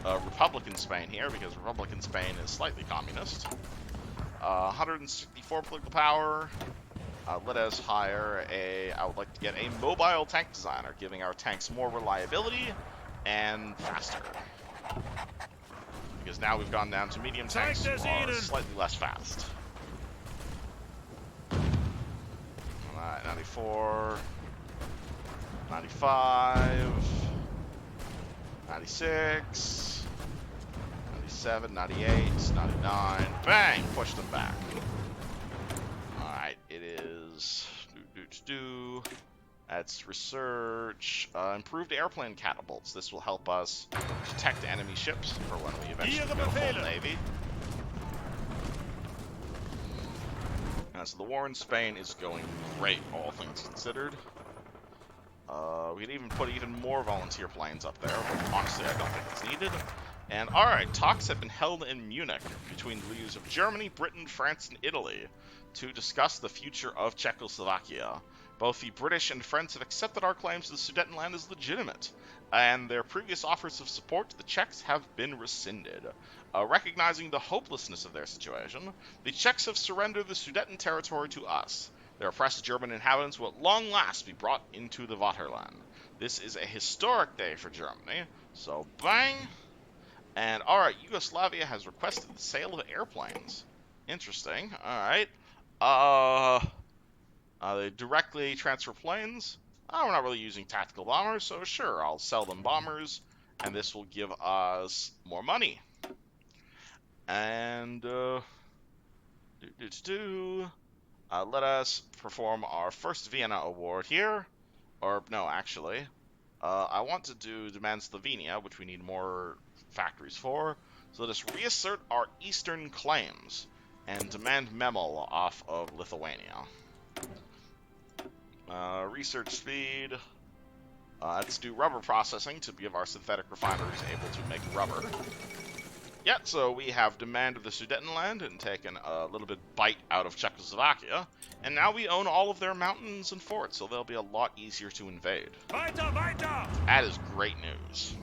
Republican Spain here, because Republican Spain is slightly communist. 164 political power. Let us hire I would like to get a mobile tank designer, giving our tanks more reliability and faster. Because now we've gone down to medium tanks, who are slightly less fast. Alright, 94, 95, 96, 97, 98, 99, bang! Push them back. Alright, it is... That's research. Improved airplane catapults. This will help us detect enemy ships for when we eventually go full navy. So the war in Spain is going great, all things considered. We could even put even more volunteer planes up there, but honestly I don't think it's needed. And alright, talks have been held in Munich between the leaders of Germany, Britain, France, and Italy to discuss the future of Czechoslovakia. Both the British and French have accepted our claims to the Sudetenland as legitimate, and their previous offers of support to the Czechs have been rescinded. Recognizing the hopelessness of their situation, the Czechs have surrendered the Sudeten territory to us. Their oppressed German inhabitants will at long last be brought into the Vaterland. This is a historic day for Germany, so bang! And alright, Yugoslavia has requested the sale of airplanes. Interesting, alright. They directly transfer planes. We're not really using tactical bombers, so sure, I'll sell them bombers, and this will give us more money. And, let us perform our first Vienna award here. Or, no, actually. I want to do demand Slovenia, which we need more factories for. So let us reassert our eastern claims and demand Memel off of Lithuania. Research speed. Let's do rubber processing to give our synthetic refineries able to make rubber. Yeah, so we have demanded the Sudetenland and taken a little bit bite out of Czechoslovakia, and now we own all of their mountains and forts, so they'll be a lot easier to invade. Weiter, weiter! That is great news.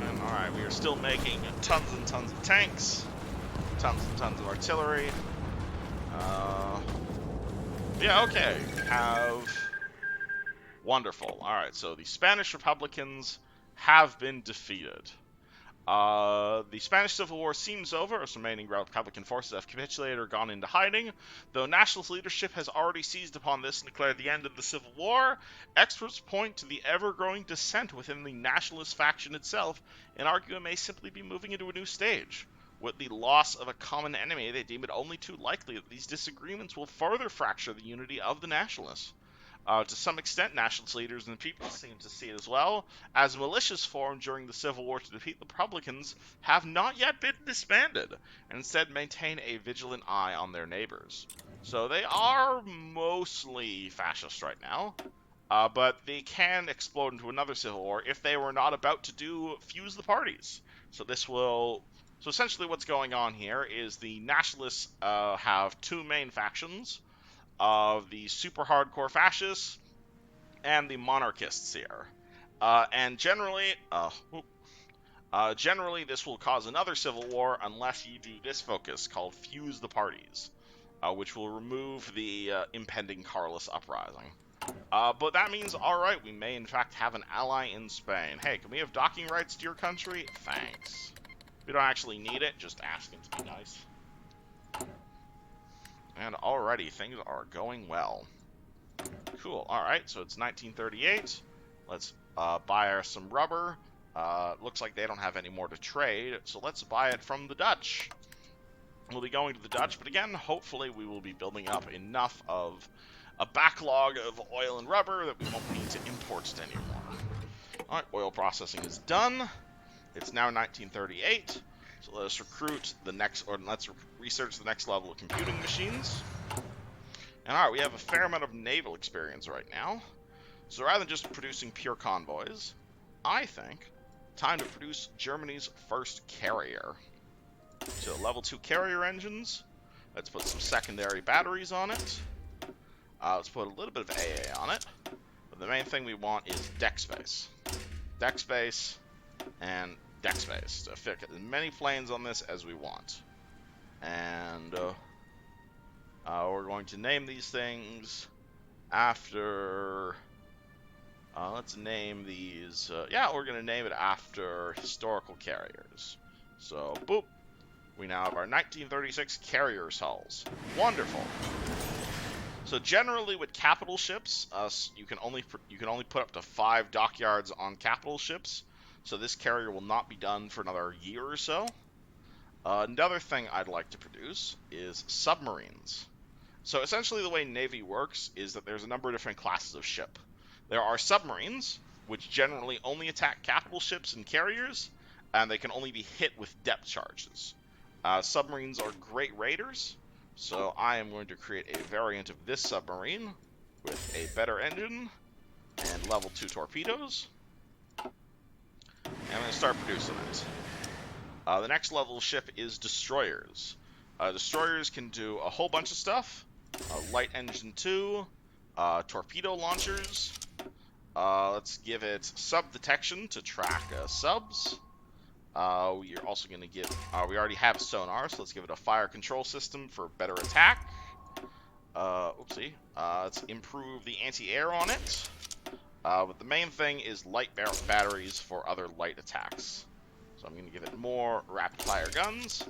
And alright, we are still making tons and tons of tanks, tons and tons of artillery. Yeah, okay, have... Wonderful. Alright, so the Spanish Republicans have been defeated. The Spanish Civil War seems over, as remaining Republican forces have capitulated or gone into hiding. Though nationalist leadership has already seized upon this and declared the end of the Civil War, experts point to the ever-growing dissent within the nationalist faction itself and argue it may simply be moving into a new stage. With the loss of a common enemy, they deem it only too likely that these disagreements will further fracture the unity of the nationalists. To some extent, nationalist leaders and the people seem to see it as well, as militias formed during the Civil War to defeat the Republicans have not yet been disbanded, and instead maintain a vigilant eye on their neighbors. So they are mostly fascist right now, but they can explode into another civil war if they were not about to fuse the parties. So essentially what's going on here is the nationalists have two main factions, of the super hardcore fascists and the monarchists here. And generally this will cause another civil war unless you do this focus called Fuse the Parties, which will remove the impending Carlist uprising. But that means, alright, we may in fact have an ally in Spain. Hey, can we have docking rights to your country? Thanks. We don't actually need it, just asking to be nice. And already, things are going well. Cool. All right, so it's 1938. Let's buy some rubber. Looks like they don't have any more to trade, so let's buy it from the Dutch. We'll be going to the Dutch, but again, hopefully we will be building up enough of a backlog of oil and rubber that we won't need to import it anymore. All right, oil processing is done. It's now 1938, so let us recruit the next, or let's research the next level of computing machines. And all right, we have a fair amount of naval experience right now. So rather than just producing pure convoys, I think time to produce Germany's first carrier. So level 2 carrier engines. Let's put some secondary batteries on it. Let's put a little bit of AA on it. But the main thing we want is deck space. Deck space and deck space to fit as many planes on this as we want. And we're going to name these things after... let's name these... yeah, we're going to name it after historical carriers. So, boop. We now have our 1936 carrier hulls. Wonderful. So generally with capital ships, you can only put up to 5 dockyards on capital ships. So this carrier will not be done for another year or so. Another thing I'd like to produce is submarines. So essentially the way Navy works is that there's a number of different classes of ship. There are submarines, which generally only attack capital ships and carriers, and they can only be hit with depth charges. Submarines are great raiders, so I am going to create a variant of this submarine with a better engine and level 2 torpedoes. And I'm going to start producing it. The next level of ship is destroyers. Destroyers can do a whole bunch of stuff. Light engine 2, torpedo launchers. Let's give it sub detection to track subs. We are also going to give, we already have sonar, so let's give it a fire control system for better attack. Oopsie. Let's improve the anti-air on it. But the main thing is light batteries for other light attacks. So I'm going to give it more rapid fire guns,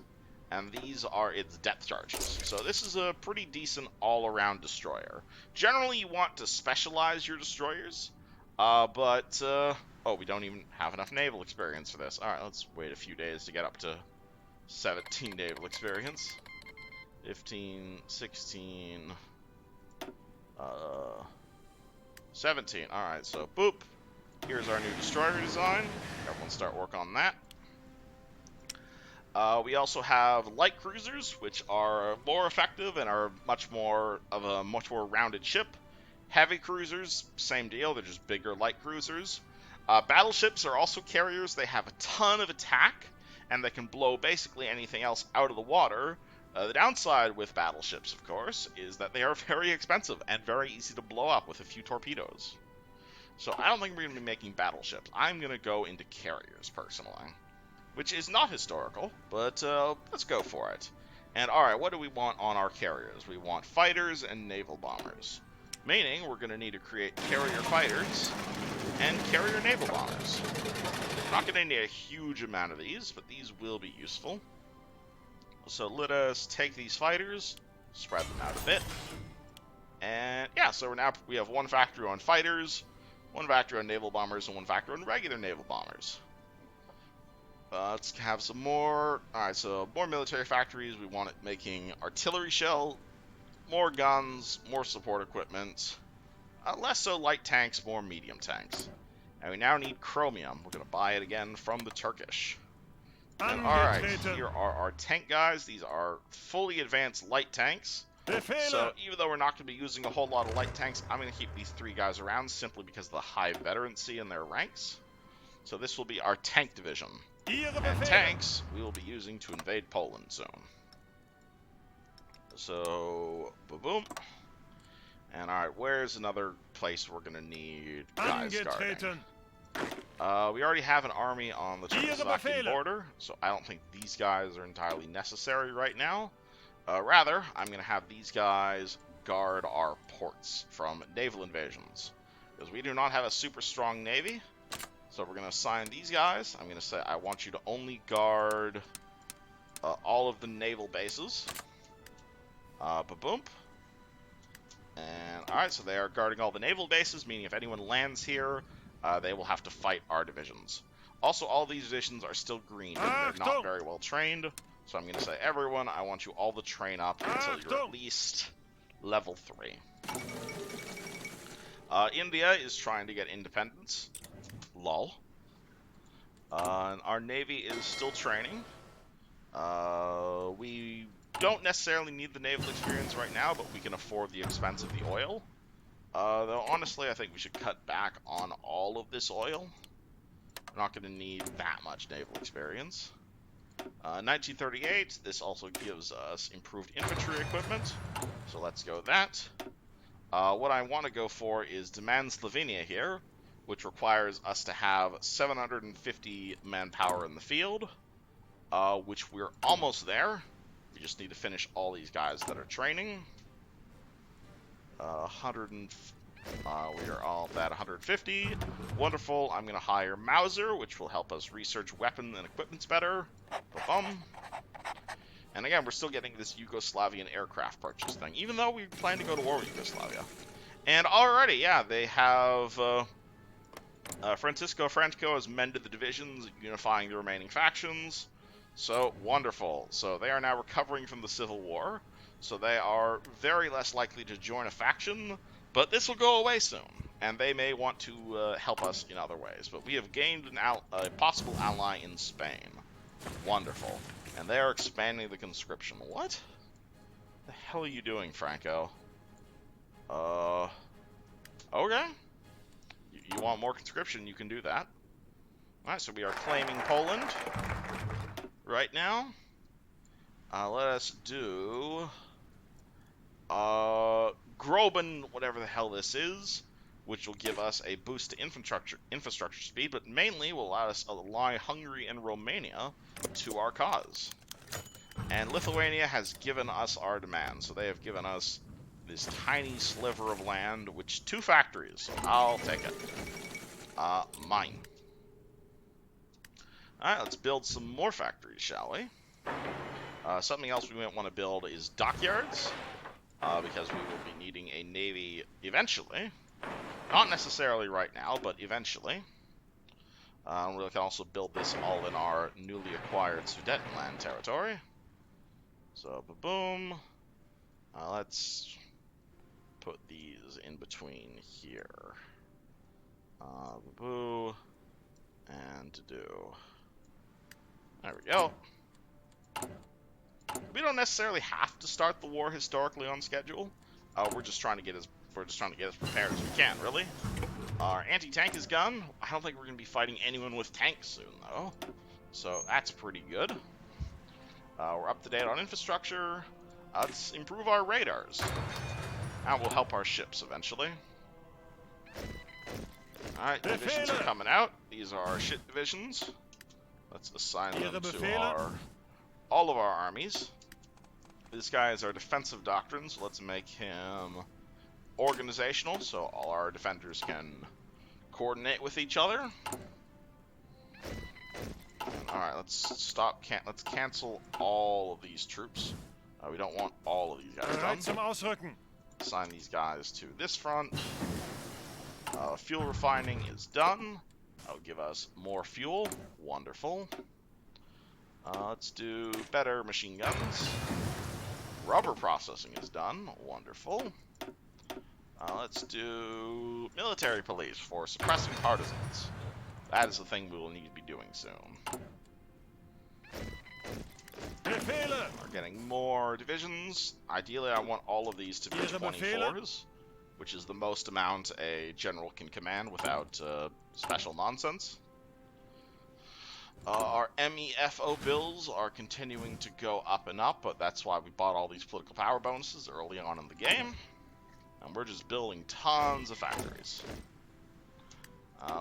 and these are its depth charges. So this is a pretty decent all-around destroyer. Generally, you want to specialize your destroyers, but oh, we don't even have enough naval experience for this. Alright, let's wait a few days to get up to 17 naval experience. 15, 16, 17. Alright, so boop. Here's our new destroyer design. Everyone start work on that. We also have light cruisers, which are more effective and are much more rounded ship. Heavy cruisers, same deal, they're just bigger light cruisers. Battleships are also carriers. They have a ton of attack, and they can blow basically anything else out of the water. The downside with battleships, of course, is that they are very expensive and very easy to blow up with a few torpedoes. So I don't think we're going to be making battleships. I'm going to go into carriers, personally. Which is not historical, but let's go for it. And alright, what do we want on our carriers? We want fighters and naval bombers. Meaning, we're going to need to create carrier fighters and carrier naval bombers. We're not going to need a huge amount of these, but these will be useful. So let us take these fighters, spread them out a bit. And yeah, so we have one factory on fighters, one factory on naval bombers, and one factory on regular naval bombers. Let's have some more. Alright, so more military factories. We want it making artillery shell, more guns, more support equipment, less so light tanks, more medium tanks. And we now need chromium. We're going to buy it again from the Turkish. And alright, here are our tank guys. These are fully advanced light tanks. So even though we're not going to be using a whole lot of light tanks, I'm going to keep these 3 guys around simply because of the high veterancy in their ranks. So this will be our tank division. And tanks we will be using to invade Poland soon. So, boom. And alright, where's another place we're gonna need guys guarding? We already have an army on the Czechoslovakian border, so I don't think these guys are entirely necessary right now. Rather, I'm gonna have these guys guard our ports from naval invasions. Because we do not have a super strong navy. So we're going to assign these guys. I'm going to say I want you to only guard all of the naval bases. Ba-boom. And alright, so they are guarding all the naval bases, meaning if anyone lands here, they will have to fight our divisions. Also, all these divisions are still green, they're not very well trained, so I'm going to say, everyone, I want you all to train up until you're at least level 3. India is trying to get independence. Lol. And our navy is still training. We don't necessarily need the naval experience right now, but we can afford the expense of the oil. Though honestly, I think we should cut back on all of this oil. We're not going to need that much naval experience. 1938, this also gives us improved infantry equipment, so let's go that. What I want to go for is Demand Slovenia here, which requires us to have 750 manpower in the field, which we're almost there. We just need to finish all these guys that are training. We are all at 150. Wonderful. I'm going to hire Mauser, which will help us research weapon and equipments better. Ba-bum. And again, we're still getting this Yugoslavian aircraft purchase thing, even though we plan to go to war with Yugoslavia. And already, yeah, they have... Francisco Franco has mended the divisions, unifying the remaining factions. So, wonderful. So they are now recovering from the Civil War. So they are very less likely to join a faction, but this will go away soon. And they may want to help us in other ways. But we have gained a possible ally in Spain. Wonderful. And they are expanding the conscription. What the hell are you doing, Franco? Okay. You want more conscription, you can do that. Alright, so we are claiming Poland right now. Let us do Groban, whatever the hell this is, which will give us a boost to infrastructure speed, but mainly will allow us to ally Hungary and Romania to our cause. And Lithuania has given us our demand, so they have given us this tiny sliver of land, which 2 factories, so I'll take it. Mine. Alright, let's build some more factories, shall we? Something else we might want to build is dockyards, because we will be needing a navy eventually. Not necessarily right now, but eventually. We can also build this all in our newly acquired Sudetenland territory. So, boom. Let's put these in between here. Boo. And to do. There we go. We don't necessarily have to start the war historically on schedule. We're just trying to get as prepared as we can, really. Our anti-tank is gun. I don't think we're going to be fighting anyone with tanks soon, though. So that's pretty good. We're up to date on infrastructure. Let's improve our radars. That will help our ships eventually. Alright, divisions are coming out. These are our ship divisions. Let's assign them to all of our armies. This guy is our defensive doctrine, so let's make him organizational, so all our defenders can coordinate with each other. Alright, let's cancel all of these troops. We don't want all of these guys done. Assign these guys to this front. Fuel refining is done. That'll give us more fuel. Wonderful. Let's do better machine guns. Rubber processing is done. Wonderful. Let's do military police for suppressing partisans. That is the thing we will need to be doing soon. We're getting more divisions. Ideally, I want all of these to be 24s, which is the most amount a general can command without special nonsense. Our MEFO bills are continuing to go up and up, but that's why we bought all these political power bonuses early on in the game. And we're just building tons of factories.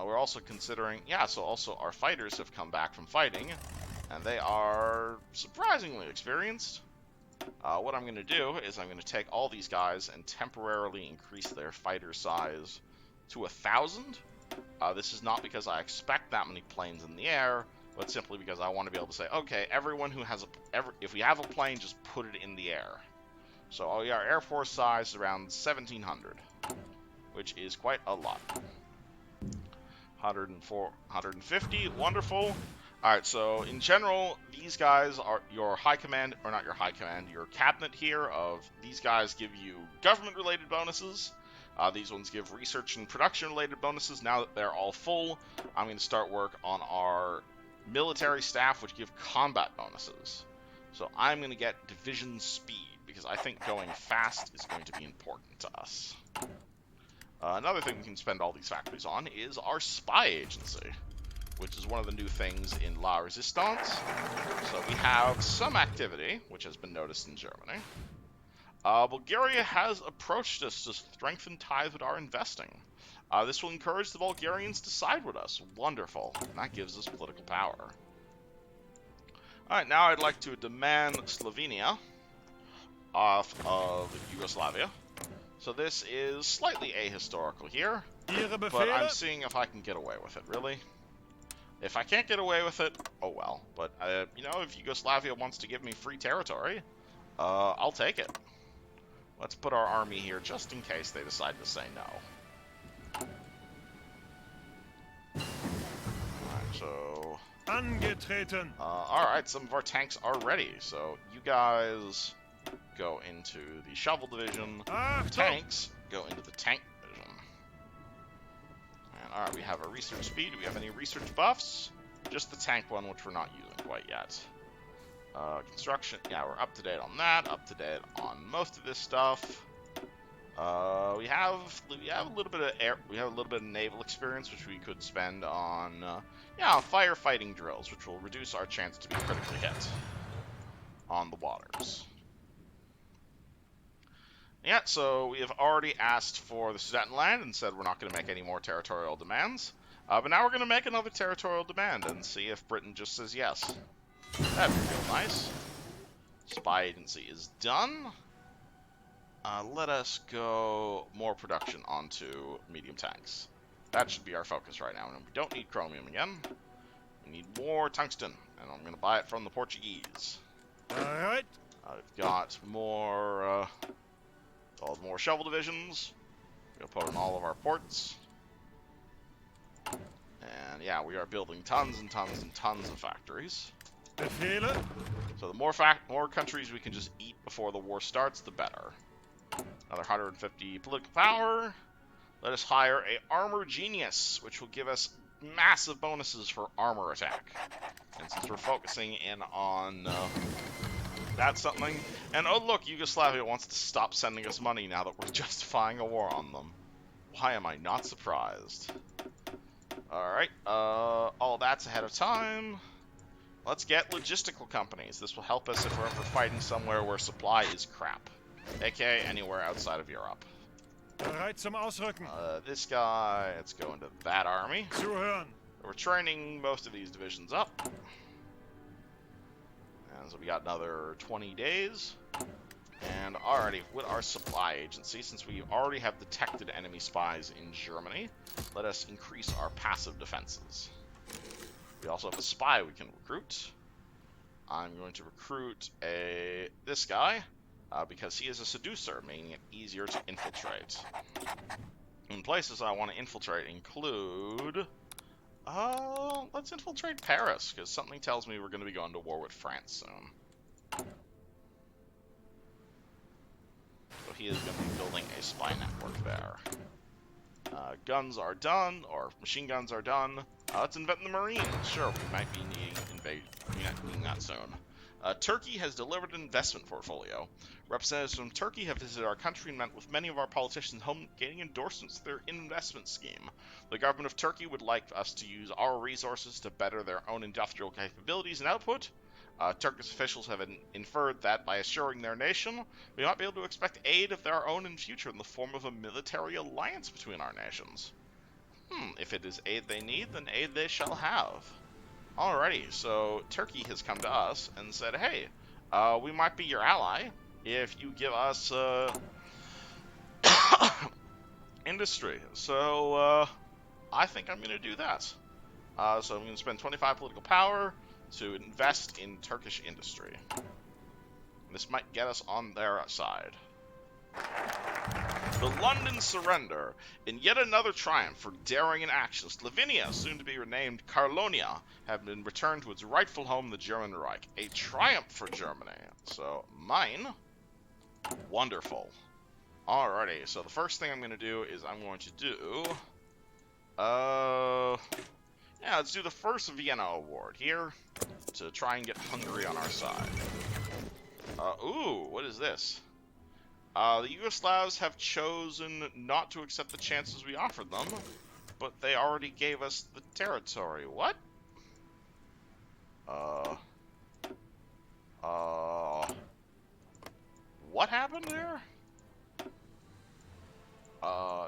We're also considering, so also our fighters have come back from fighting, and they are surprisingly experienced. What I'm going to do is I'm going to take all these guys and temporarily increase their fighter size to 1,000. This is not because I expect that many planes in the air, but simply because I want to be able to say, okay, everyone who has if we have a plane, just put it in the air. So our Air Force size is around 1,700, which is quite a lot. 104, 150, wonderful. Alright, so in general, these guys are your high command, or not your high command, your cabinet here of these guys give you government-related bonuses. These ones give research and production-related bonuses. Now that they're all full, I'm going to start work on our military staff, which give combat bonuses. So I'm going to get division speed, because I think going fast is going to be important to us. Another thing we can spend all these factories on is our spy agency, which is one of the new things in La Resistance. So we have some activity, which has been noticed in Germany. Bulgaria has approached us to strengthen ties with our investing. This will encourage the Bulgarians to side with us. Wonderful. And that gives us political power. Alright, now I'd like to demand Slovenia off of Yugoslavia. So this is slightly ahistorical here, but I'm seeing if I can get away with it, really. If I can't get away with it, oh well. But, you know, if Yugoslavia wants to give me free territory, I'll take it. Let's put our army here just in case they decide to say no. Alright, so... Angetreten. Alright, some of our tanks are ready, so you guys go into the shovel division. Tanks go into the tank division. And alright, we have a research speed. Do we have any research buffs? Just the tank one, which we're not using quite yet. Construction, yeah, we're up to date on that. Up to date on most of this stuff. We have a little bit of naval experience, which we could spend on, firefighting drills, which will reduce our chance to be critically hit on the waters. Yeah, so we have already asked for the Sudetenland and said we're not going to make any more territorial demands. But now we're going to make another territorial demand and see if Britain just says yes. That'd be real nice. Spy agency is done. Let us go more production onto medium tanks. That should be our focus right now. And we don't need chromium again. We need more tungsten, and I'm going to buy it from the Portuguese. Alright. I've got more shovel divisions. We'll put in all of our ports. And yeah, we are building tons and tons and tons of factories. Befehle. So the more countries we can just eat before the war starts, the better. Another 150 political power. Let us hire a armor genius, which will give us massive bonuses for armor attack. And since we're focusing in on that's something. And oh look, Yugoslavia wants to stop sending us money now that we're justifying a war on them. Why am I not surprised? Alright, all that's ahead of time. Let's get logistical companies. This will help us if we're ever fighting somewhere where supply is crap. aka anywhere outside of Europe. Bereit zum Ausrücken. This guy, let's go into that army. Zuhören. We're training most of these divisions up. And so we got another 20 days. And already, with our supply agency, since we already have detected enemy spies in Germany, let us increase our passive defenses. We also have a spy we can recruit. I'm going to recruit this guy, because he is a seducer, making it easier to infiltrate. And places I want to infiltrate include... let's infiltrate Paris, because something tells me we're going to be going to war with France soon. So he is going to be building a spy network there. Guns are done, or machine guns are done. Let's invent the Marines. Sure, we might be needing that soon. Turkey has delivered an investment portfolio. Representatives from Turkey have visited our country and met with many of our politicians home, gaining endorsements to their investment scheme. The government of Turkey would like us to use our resources to better their own industrial capabilities and output. Turkish officials have inferred that by assuring their nation, we might be able to expect aid of their own in future in the form of a military alliance between our nations. If it is aid they need, then aid they shall have. Alrighty, so Turkey has come to us and said, hey, we might be your ally if you give us industry. So I think I'm going to do that. So I'm going to spend 25 political power to invest in Turkish industry. This might get us on their side. The London surrender. In yet another triumph for daring and action, Slovenia, soon to be renamed Carlonia, have been returned to its rightful home, the German Reich. A triumph for Germany. So, mine. Wonderful. Alrighty, so the first thing I'm going to do is I'm going to do... yeah, let's do the first Vienna Award here to try and get Hungary on our side. Ooh, what is this? The Yugoslavs have chosen not to accept the chances we offered them, but they already gave us the territory. What? What happened there?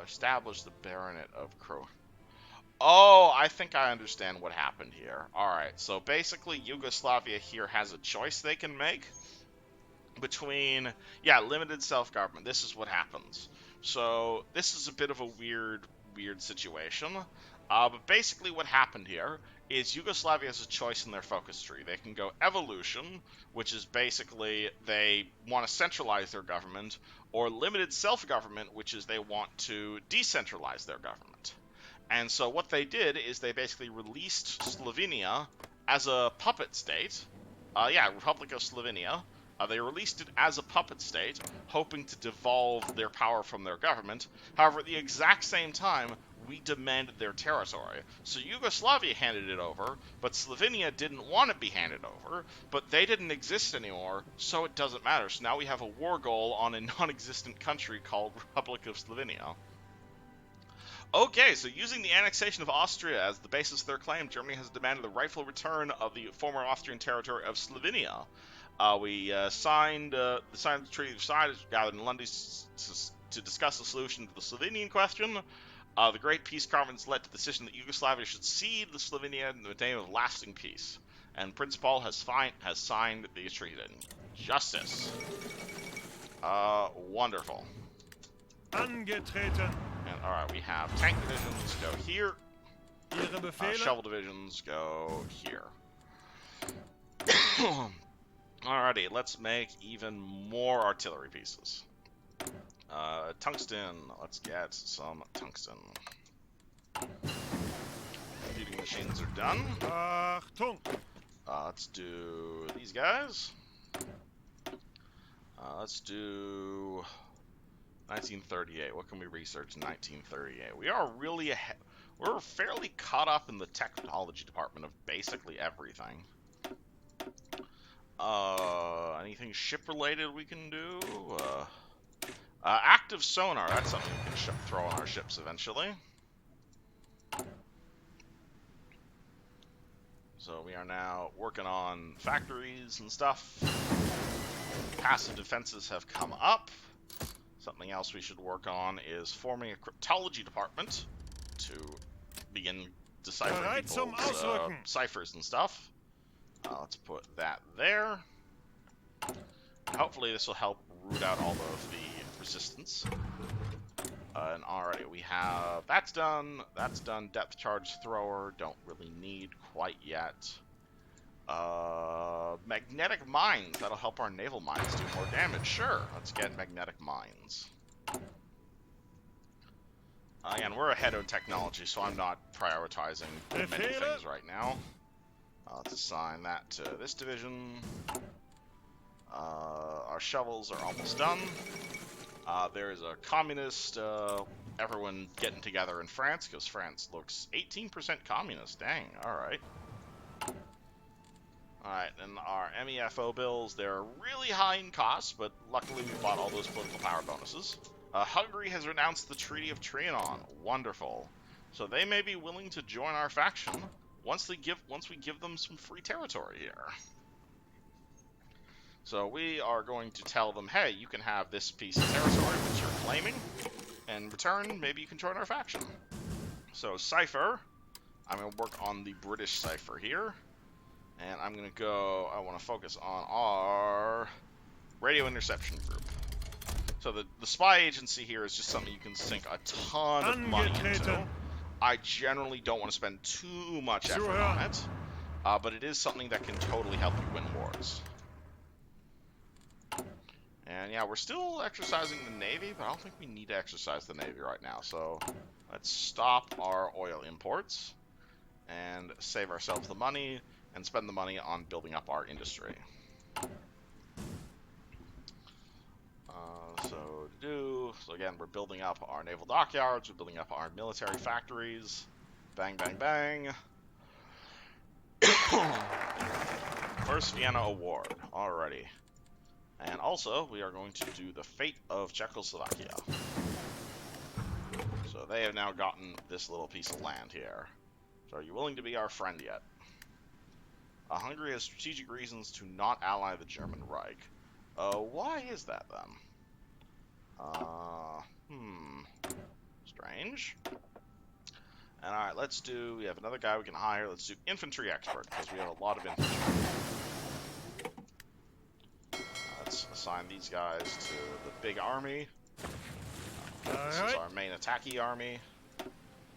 Establish the Baronet of Croatia. Oh, I think I understand what happened here. Alright, so basically Yugoslavia here has a choice they can make between, yeah, limited self-government. This is what happens. So this is a bit of a weird situation. But basically what happened here is Yugoslavia has a choice in their focus tree. They can go evolution, which is basically they want to centralize their government, or limited self-government, which is they want to decentralize their government. And so what they did is they basically released Slovenia as a puppet state. Republic of Slovenia. They released it as a puppet state, hoping to devolve their power from their government. However, at the exact same time, we demanded their territory. So Yugoslavia handed it over, but Slovenia didn't want to be handed over, but they didn't exist anymore, so it doesn't matter. So now we have a war goal on a non-existent country called Republic of Slovenia. Okay, so using the annexation of Austria as the basis of their claim, Germany has demanded the rightful return of the former Austrian territory of Slovenia. We signed the Treaty of Versailles, gathered in London to discuss the solution to the Slovenian question. The Great Peace Conference led to the decision that Yugoslavia should cede the Slovenia in the name of lasting peace. And Prince Paul has signed the treaty. Justice. Wonderful. Angetreten. And alright, we have tank divisions go here. Ihre Befehle. Shovel divisions go here. Alrighty, let's make even more artillery pieces. Tungsten. Let's get some tungsten. Computing machines are done. Achtung. Let's do these guys. Let's do 1938. What can we research in 1938? We are really ahead. We're fairly caught up in the technology department of basically everything. Anything ship-related we can do? Active sonar. That's something we can throw on our ships eventually. So we are now working on factories and stuff. Passive defenses have come up. Something else we should work on is forming a cryptology department to begin deciphering people's ciphers and stuff. Let's put that there. And hopefully this will help root out all of the resistance. And alright, we have... That's done. That's done. Depth charge thrower. Don't really need quite yet. Magnetic mines. That'll help our naval mines do more damage. Sure. Let's get magnetic mines. Again, we're ahead of technology, so I'm not prioritizing many things right now. Let's assign that to this division. Our shovels are almost done. There is a communist, everyone getting together in France, because France looks 18% communist. Dang, alright. Alright, and our MEFO bills, they're really high in cost, but luckily we bought all those political power bonuses. Hungary has renounced the Treaty of Trianon. Wonderful. So they may be willing to join our faction once we give them some free territory here. So we are going to tell them, hey, you can have this piece of territory which you're claiming. In return, maybe you can join our faction. So Cipher, I'm going to work on the British Cipher here. And I'm going to go, I want to focus on our radio interception group. So the spy agency here is just something you can sink a ton of money into. I generally don't want to spend too much effort on it. But it is something that can totally help you win wars. And yeah, we're still exercising the Navy, but I don't think we need to exercise the Navy right now. So let's stop our oil imports and save ourselves the money and spend the money on building up our industry. So again, we're building up our naval dockyards, we're building up our military factories. Bang, bang, bang. First Vienna Award, alrighty. And also, we are going to do the fate of Czechoslovakia. So they have now gotten this little piece of land here. So are you willing to be our friend yet? Hungary has strategic reasons to not ally the German Reich. Why is that then? Strange. And alright, we have another guy we can hire. Let's do infantry expert, because we have a lot of infantry. Let's assign these guys to the big army. This is our main attacky army.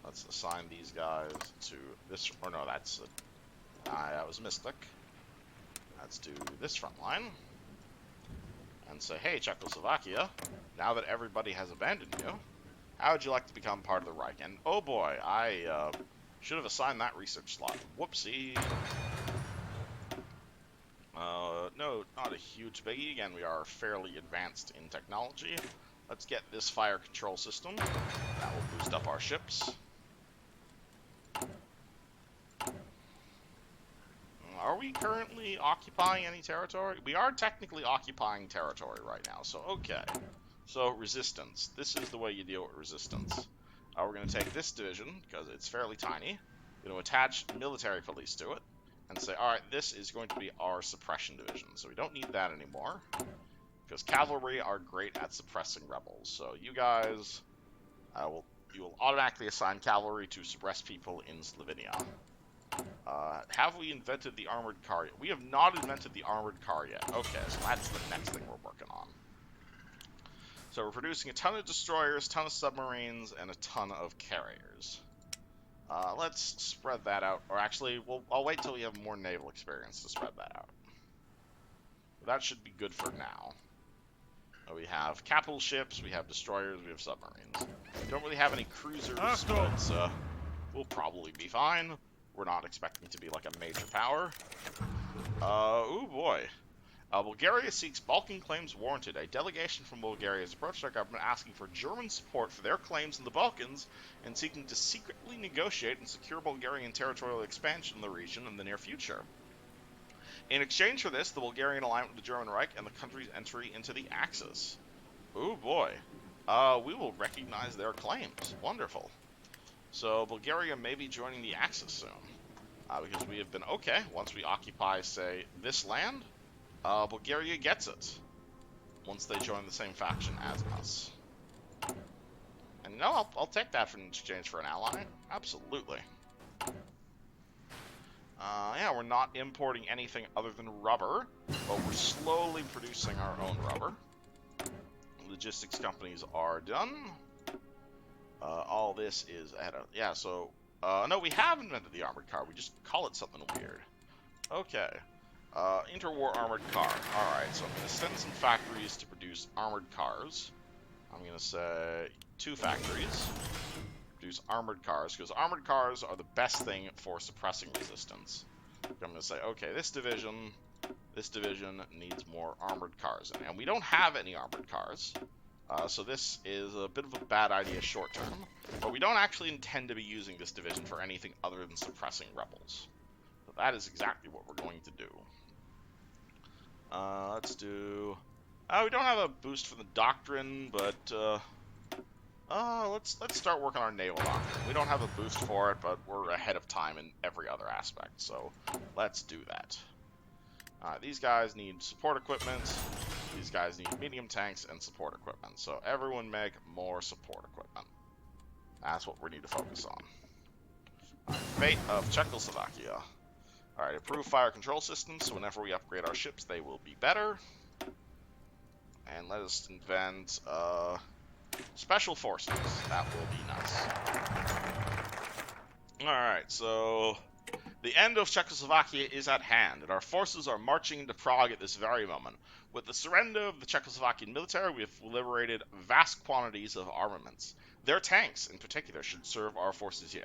Let's assign these guys to this, or no, that was Mystic. Let's do this front line. And say, hey, Czechoslovakia, now that everybody has abandoned you, how would you like to become part of the Reich? And oh boy, I should have assigned that research slot. Whoopsie. No, not a huge biggie. Again, we are fairly advanced in technology. Let's get this fire control system. That will boost up our ships. Are we currently occupying any territory? We are technically occupying territory right now, so okay. So, resistance. This is the way you deal with resistance. We're going to take this division, because it's fairly tiny. We're going to attach military police to it, and say, alright, this is going to be our suppression division. So we don't need that anymore, because cavalry are great at suppressing rebels. So you guys, you will automatically assign cavalry to suppress people in Slovenia. Have we invented the armored car yet? We have not invented the armored car yet. Okay, so that's the next thing we're working on. So we're producing a ton of destroyers, a ton of submarines, and a ton of carriers. Let's spread that out. Or actually, I'll wait till we have more naval experience to spread that out. That should be good for now. We have capital ships, we have destroyers, we have submarines. We don't really have any cruisers, but we'll probably be fine. We're not expecting to be like a major power. Oh boy. Bulgaria seeks Balkan claims warranted. A delegation from Bulgaria has approached our government asking for German support for their claims in the Balkans and seeking to secretly negotiate and secure Bulgarian territorial expansion in the region in the near future. In exchange for this, the Bulgarian alignment with the German Reich and the country's entry into the Axis. Oh boy. We will recognize their claims. Wonderful. So Bulgaria may be joining the Axis soon. Because we have been, okay, once we occupy, say, this land, Bulgaria gets it. Once they join the same faction as us. And no, I'll take that in exchange for an ally. Absolutely. Yeah, we're not importing anything other than rubber, but we're slowly producing our own rubber. Logistics companies are done. All this is at a... Yeah, so... no, we have invented the armored car. We just call it something weird. Okay. Interwar armored car. Alright, so I'm going to send some factories to produce armored cars. I'm going to say 2 factories. Produce armored cars, because armored cars are the best thing for suppressing resistance. I'm going to say, okay, this division needs more armored cars. And we don't have any armored cars. So this is a bit of a bad idea short term, but we don't actually intend to be using this division for anything other than suppressing rebels. So that is exactly what we're going to do. Let's do... we don't have a boost for the doctrine, but let's start working on our naval doctrine. We don't have a boost for it, but we're ahead of time in every other aspect, so let's do that. These guys need support equipment. These guys need medium tanks and support equipment. So everyone make more support equipment. That's what we need to focus on. Fate of Czechoslovakia. Alright, improve fire control systems, so whenever we upgrade our ships, they will be better. And let us invent special forces. That will be nice. Alright, so The end of Czechoslovakia is at hand, and our forces are marching into Prague at this very moment. With the surrender of the Czechoslovakian military, we have liberated vast quantities of armaments. Their tanks, in particular, should serve our forces here.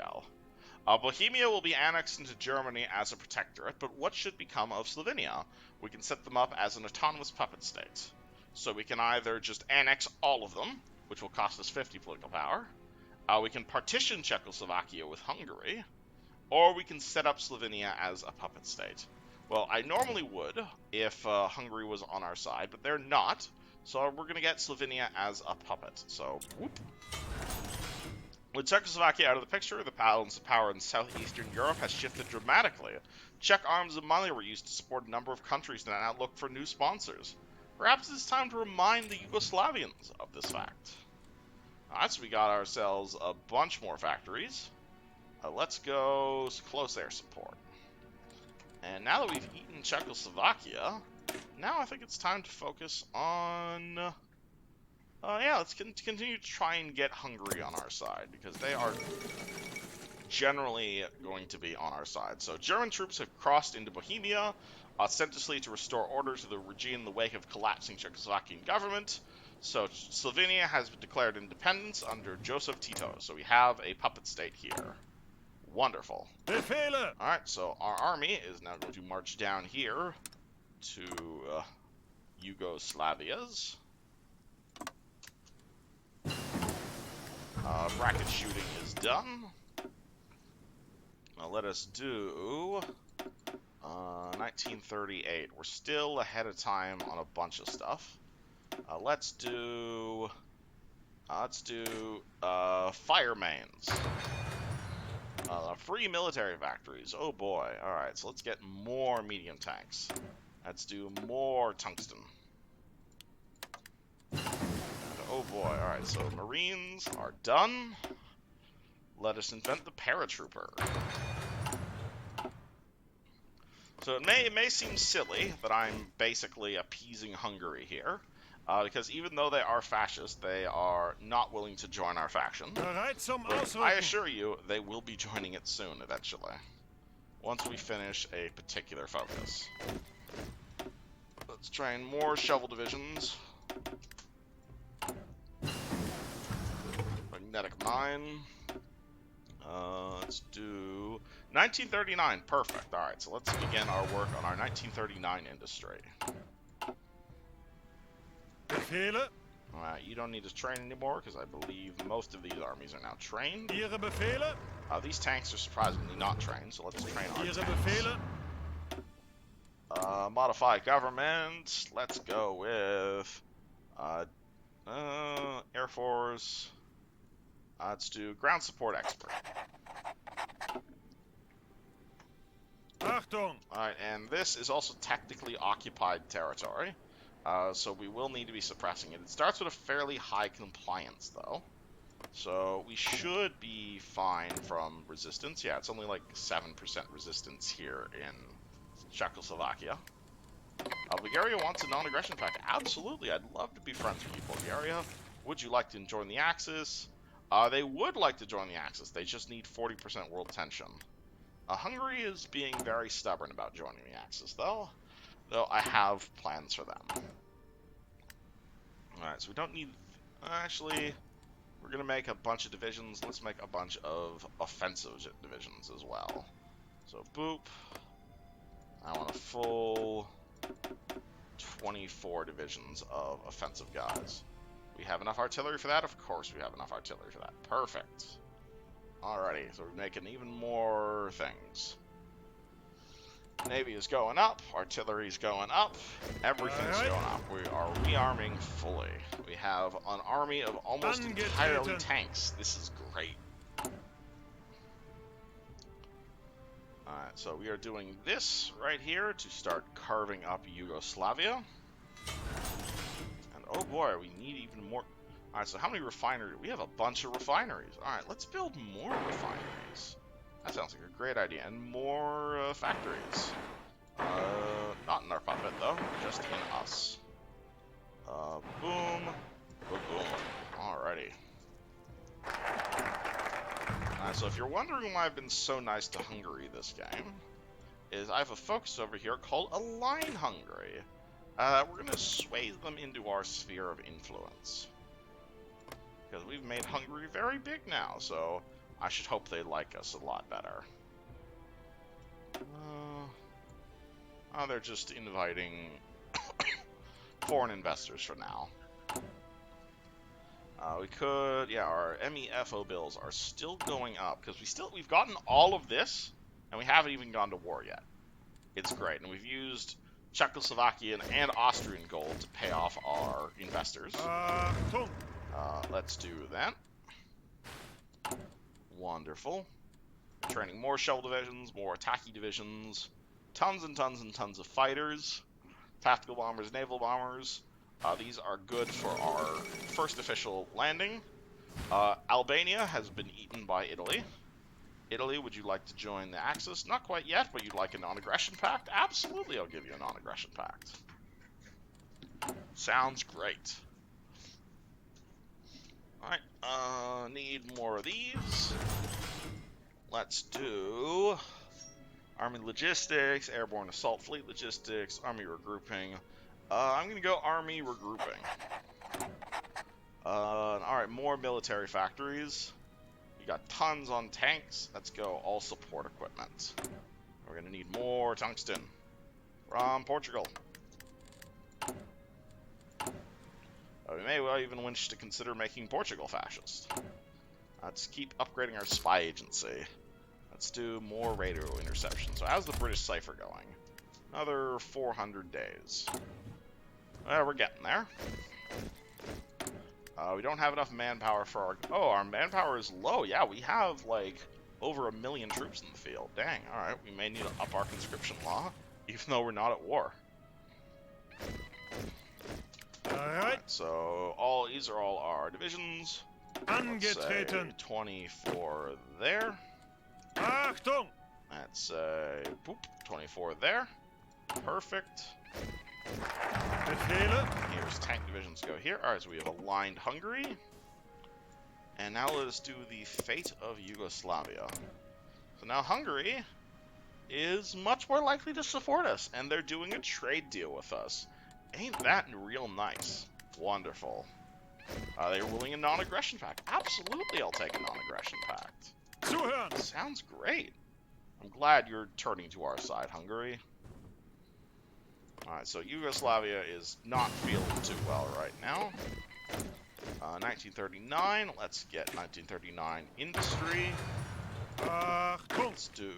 Bohemia will be annexed into Germany as a protectorate, but what should become of Slovenia? We can set them up as an autonomous puppet state. So we can either just annex all of them, which will cost us 50 political power. We can partition Czechoslovakia with Hungary, or we can set up Slovenia as a puppet state. Well, I normally would if Hungary was on our side, but they're not, so we're going to get Slovenia as a puppet. So, whoop. With Czechoslovakia out of the picture, the balance of power in southeastern Europe has shifted dramatically. Czech arms and money were used to support a number of countries and now look for new sponsors. Perhaps it's time to remind the Yugoslavians of this fact. Alright, so we got ourselves a bunch more factories. Let's go close air support. And now that we've eaten Czechoslovakia, now I think it's time to focus on... let's continue to try and get Hungary on our side, because they are generally going to be on our side. So German troops have crossed into Bohemia, ostensibly to restore order to the regime in the wake of collapsing Czechoslovakian government. So Slovenia has declared independence under Joseph Tito. So we have a puppet state here. Wonderful. Befehle! Alright, so our army is now going to march down here to Yugoslavia's. Bracket shooting is done. Now let us do 1938. We're still ahead of time on a bunch of stuff. Let's do fire mains. Free military factories. Oh boy. Alright, so let's get more medium tanks. Let's do more tungsten. And oh boy. Alright, so Marines are done. Let us invent the paratrooper. So it may seem silly that I'm basically appeasing Hungary here. Because even though they are fascist, they are not willing to join our faction. But I assure you, they will be joining it soon, eventually. Once we finish a particular focus. Let's train more shovel divisions. Magnetic mine. Let's do 1939. Perfect. Alright, so let's begin our work on our 1939 industry. Alright, you don't need to train anymore, because I believe most of these armies are now trained. These tanks are surprisingly not trained, so let's train our tanks. Modify government. Let's go with Air Force. Let's do ground support expert. Achtung! Alright, and this is also technically occupied territory. So we will need to be suppressing it. It starts with a fairly high compliance, though. So we should be fine from resistance. Yeah, it's only like 7% resistance here in Czechoslovakia. Bulgaria wants a non-aggression pact. Absolutely, I'd love to be friends with you, Bulgaria. Would you like to join the Axis? They would like to join the Axis. They just need 40% world tension. Hungary is being very stubborn about joining the Axis, though I have plans for them. Alright, so we don't need... Actually, we're going to make a bunch of divisions. Let's make a bunch of offensive divisions as well. So, boop. I want a full 24 divisions of offensive guys. We have enough artillery for that? Of course we have enough artillery for that. Perfect. Alrighty, so we're making even more things. Navy is going up, artillery is going up, everything's going up. We are rearming fully. We have an army of almost entirely tanks. This is great. Alright, so we are doing this right here to start carving up Yugoslavia. And oh boy, we need even more. Alright, so how many refineries? We have a bunch of refineries. Alright, let's build more refineries. That sounds like a great idea. And more factories. Not in our puppet, though. Just in us. Boom. Boom. Boom. Alrighty. So if you're wondering why I've been so nice to Hungary this game, is I have a focus over here called Align Hungary. We're going to sway them into our sphere of influence. Because we've made Hungary very big now, so I should hope they like us a lot better. Oh, they're just inviting foreign investors for now. We could, yeah, our MEFO bills are still going up because we've gotten all of this and we haven't even gone to war yet. It's great, and we've used Czechoslovakian and Austrian gold to pay off our investors. Let's do that. Wonderful. We're training more shell divisions, more attacky divisions, tons and tons and tons of fighters, tactical bombers, naval bombers. These are good for our first official landing. Albania has been eaten by Italy. Italy, would you like to join the Axis? Not quite yet, but you'd like a non-aggression pact? Absolutely, I'll give you a non-aggression pact. Sounds great. Alright, need more of these. Let's do Army Logistics, Airborne Assault Fleet Logistics, Army Regrouping. I'm going to go Army Regrouping. Alright, more military factories. You got tons on tanks. Let's go all support equipment. We're going to need more tungsten from Portugal. We may well even wish to consider making Portugal fascist. Let's keep upgrading our spy agency. Let's do more radio interception. So how's the British cipher going? Another 400 days. Well, we're getting there. We don't have enough manpower for our... Oh, our manpower is low. Yeah, we have, like, over 1 million troops in the field. Dang, alright. We may need to up our conscription law, even though we're not at war. Alright, so these are all our divisions. Let's say 24 there. Achtung! Let's say, 24 there. Perfect. Here's tank divisions go here. Alright, so we have aligned Hungary. And now let us do the fate of Yugoslavia. So now Hungary is much more likely to support us, and they're doing a trade deal with us. Ain't that real nice? Wonderful. They're willing a non-aggression pact. Absolutely, I'll take a non-aggression pact. Sounds great. I'm glad you're turning to our side, Hungary. Alright, so Yugoslavia is not feeling too well right now. 1939, let's get 1939 industry. Let's do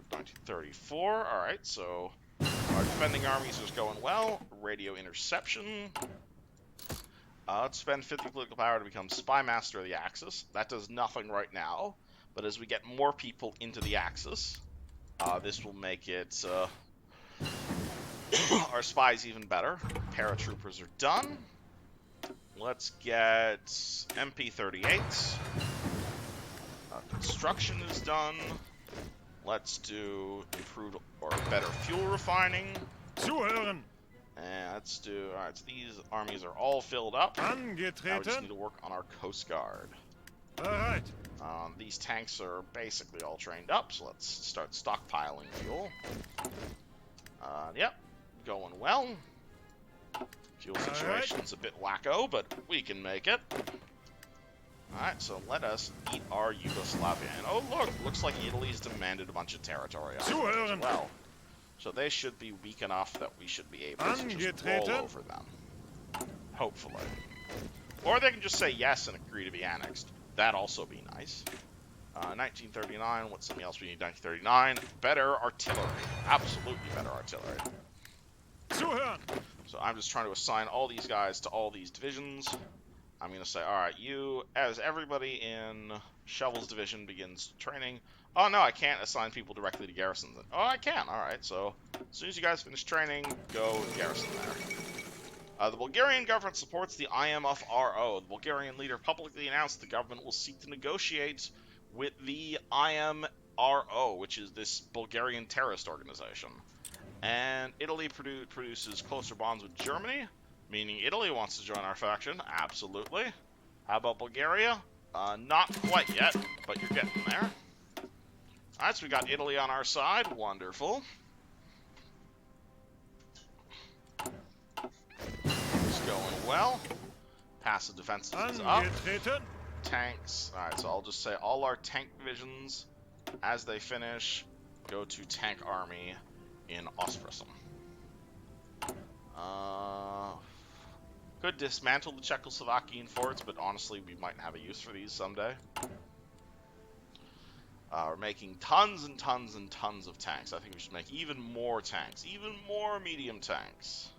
1934. Alright, so our defending armies is going well. Radio interception. Let's spend 50 political power to become spy master of the Axis. That does nothing right now, but as we get more people into the Axis, this will make it our spies even better. Paratroopers are done. Let's get MP-38s. Construction is done. Let's do improved or better fuel refining. Zuhören. And let's do... Alright, so these armies are all filled up. Now we just need to work on our Coast Guard. Alright. These tanks are basically all trained up, so let's start stockpiling fuel. Yep, going well. Fuel situation's a bit wacko, but we can make it. Alright, so let us eat our Yugoslavia. And oh look, looks like Italy's demanded a bunch of territory on us as well. So they should be weak enough that we should be able to just roll over them. Hopefully. Or they can just say yes and agree to be annexed. That'd also be nice. 1939, what's something else we need? 1939, better artillery. Absolutely better artillery. So I'm just trying to assign all these guys to all these divisions. I'm going to say, alright, you, as everybody in Shovel's division begins training. Oh no, I can't assign people directly to garrisons. Oh, I can, alright, so as soon as you guys finish training, go garrison there. The Bulgarian government supports the IMFRO. The Bulgarian leader publicly announced the government will seek to negotiate with the IMRO, which is this Bulgarian terrorist organization. And Italy produces closer bonds with Germany, meaning Italy wants to join our faction. Absolutely. How about Bulgaria? Not quite yet, but you're getting there. Alright, so we got Italy on our side. Wonderful. It's going well. Passive defenses is up. Angetreten. Tanks. Alright, so I'll just say all our tank divisions, as they finish, go to tank army in Ussr. Could dismantle the Czechoslovakian forts, but honestly, we might have a use for these someday. We're making tons and tons and tons of tanks. I think we should make even more tanks, even more medium tanks.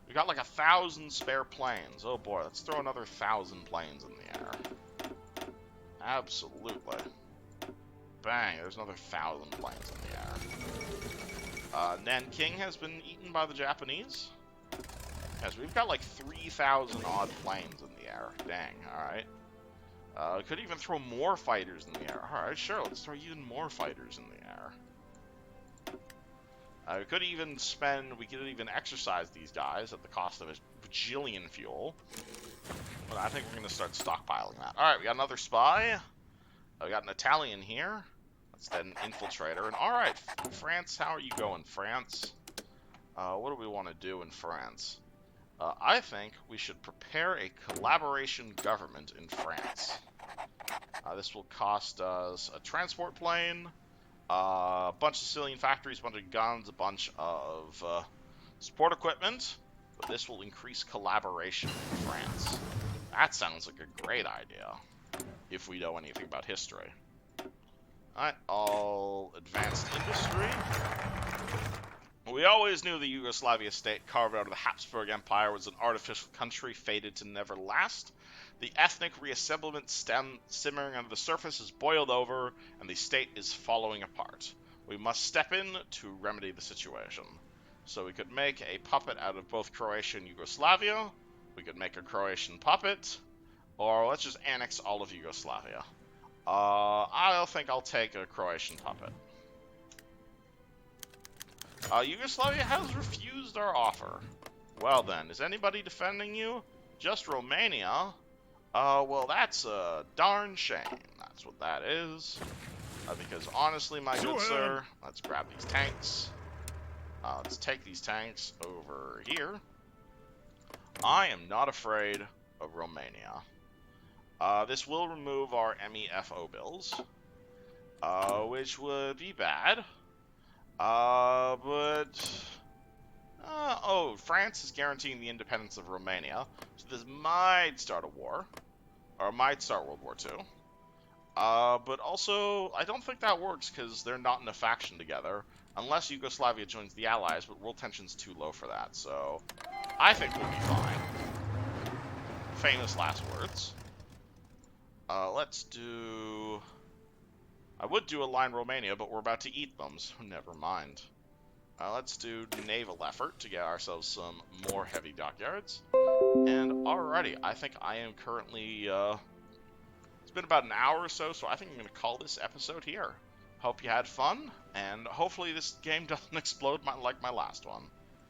We got like 1,000 spare planes. Oh boy, let's throw another 1,000 planes in the air. Absolutely. Bang, there's another 1,000 planes in the air. Nanking has been eaten by the Japanese. Yes, we've got like 3,000 odd planes in the air. Dang, alright. Could even throw more fighters in the air. Alright, sure, let's throw even more fighters in the air. We could even exercise these guys at the cost of a bajillion fuel. But I think we're going to start stockpiling that. Alright, we got another spy. We got an Italian here. That's then an infiltrator. And alright, France, how are you going, France? What do we want to do in France? I think we should prepare a collaboration government in France. This will cost us a transport plane, a bunch of Sicilian factories, a bunch of guns, a bunch of support equipment, but this will increase collaboration in France. That sounds like a great idea, if we know anything about history. Alright, all advanced industry. We always knew the Yugoslavia state carved out of the Habsburg Empire was an artificial country fated to never last. The ethnic reassemblement simmering under the surface is boiled over, and the state is falling apart. We must step in to remedy the situation. So we could make a puppet out of both Croatia and Yugoslavia. We could make a Croatian puppet, or let's just annex all of Yugoslavia. I think I'll take a Croatian puppet. Yugoslavia has refused our offer. Well then, is anybody defending you? Just Romania? Well that's a darn shame. That's what that is. Because honestly, my good sir, let's grab these tanks. Let's take these tanks over here. I am not afraid of Romania. This will remove our MEFO bills, which would be bad. France is guaranteeing the independence of Romania, so this might start a war, or might start World War II. But also, I don't think that works because they're not in a faction together, unless Yugoslavia joins the Allies, but world tension's too low for that, so I think we'll be fine. Famous last words. Let's do... I would do align Romania, but we're about to eat them, so never mind. Let's do naval effort to get ourselves some more heavy dockyards. And alrighty, I think I am currently, it's been about an hour or so, so I think I'm going to call this episode here. Hope you had fun, and hopefully this game doesn't explode like my last one.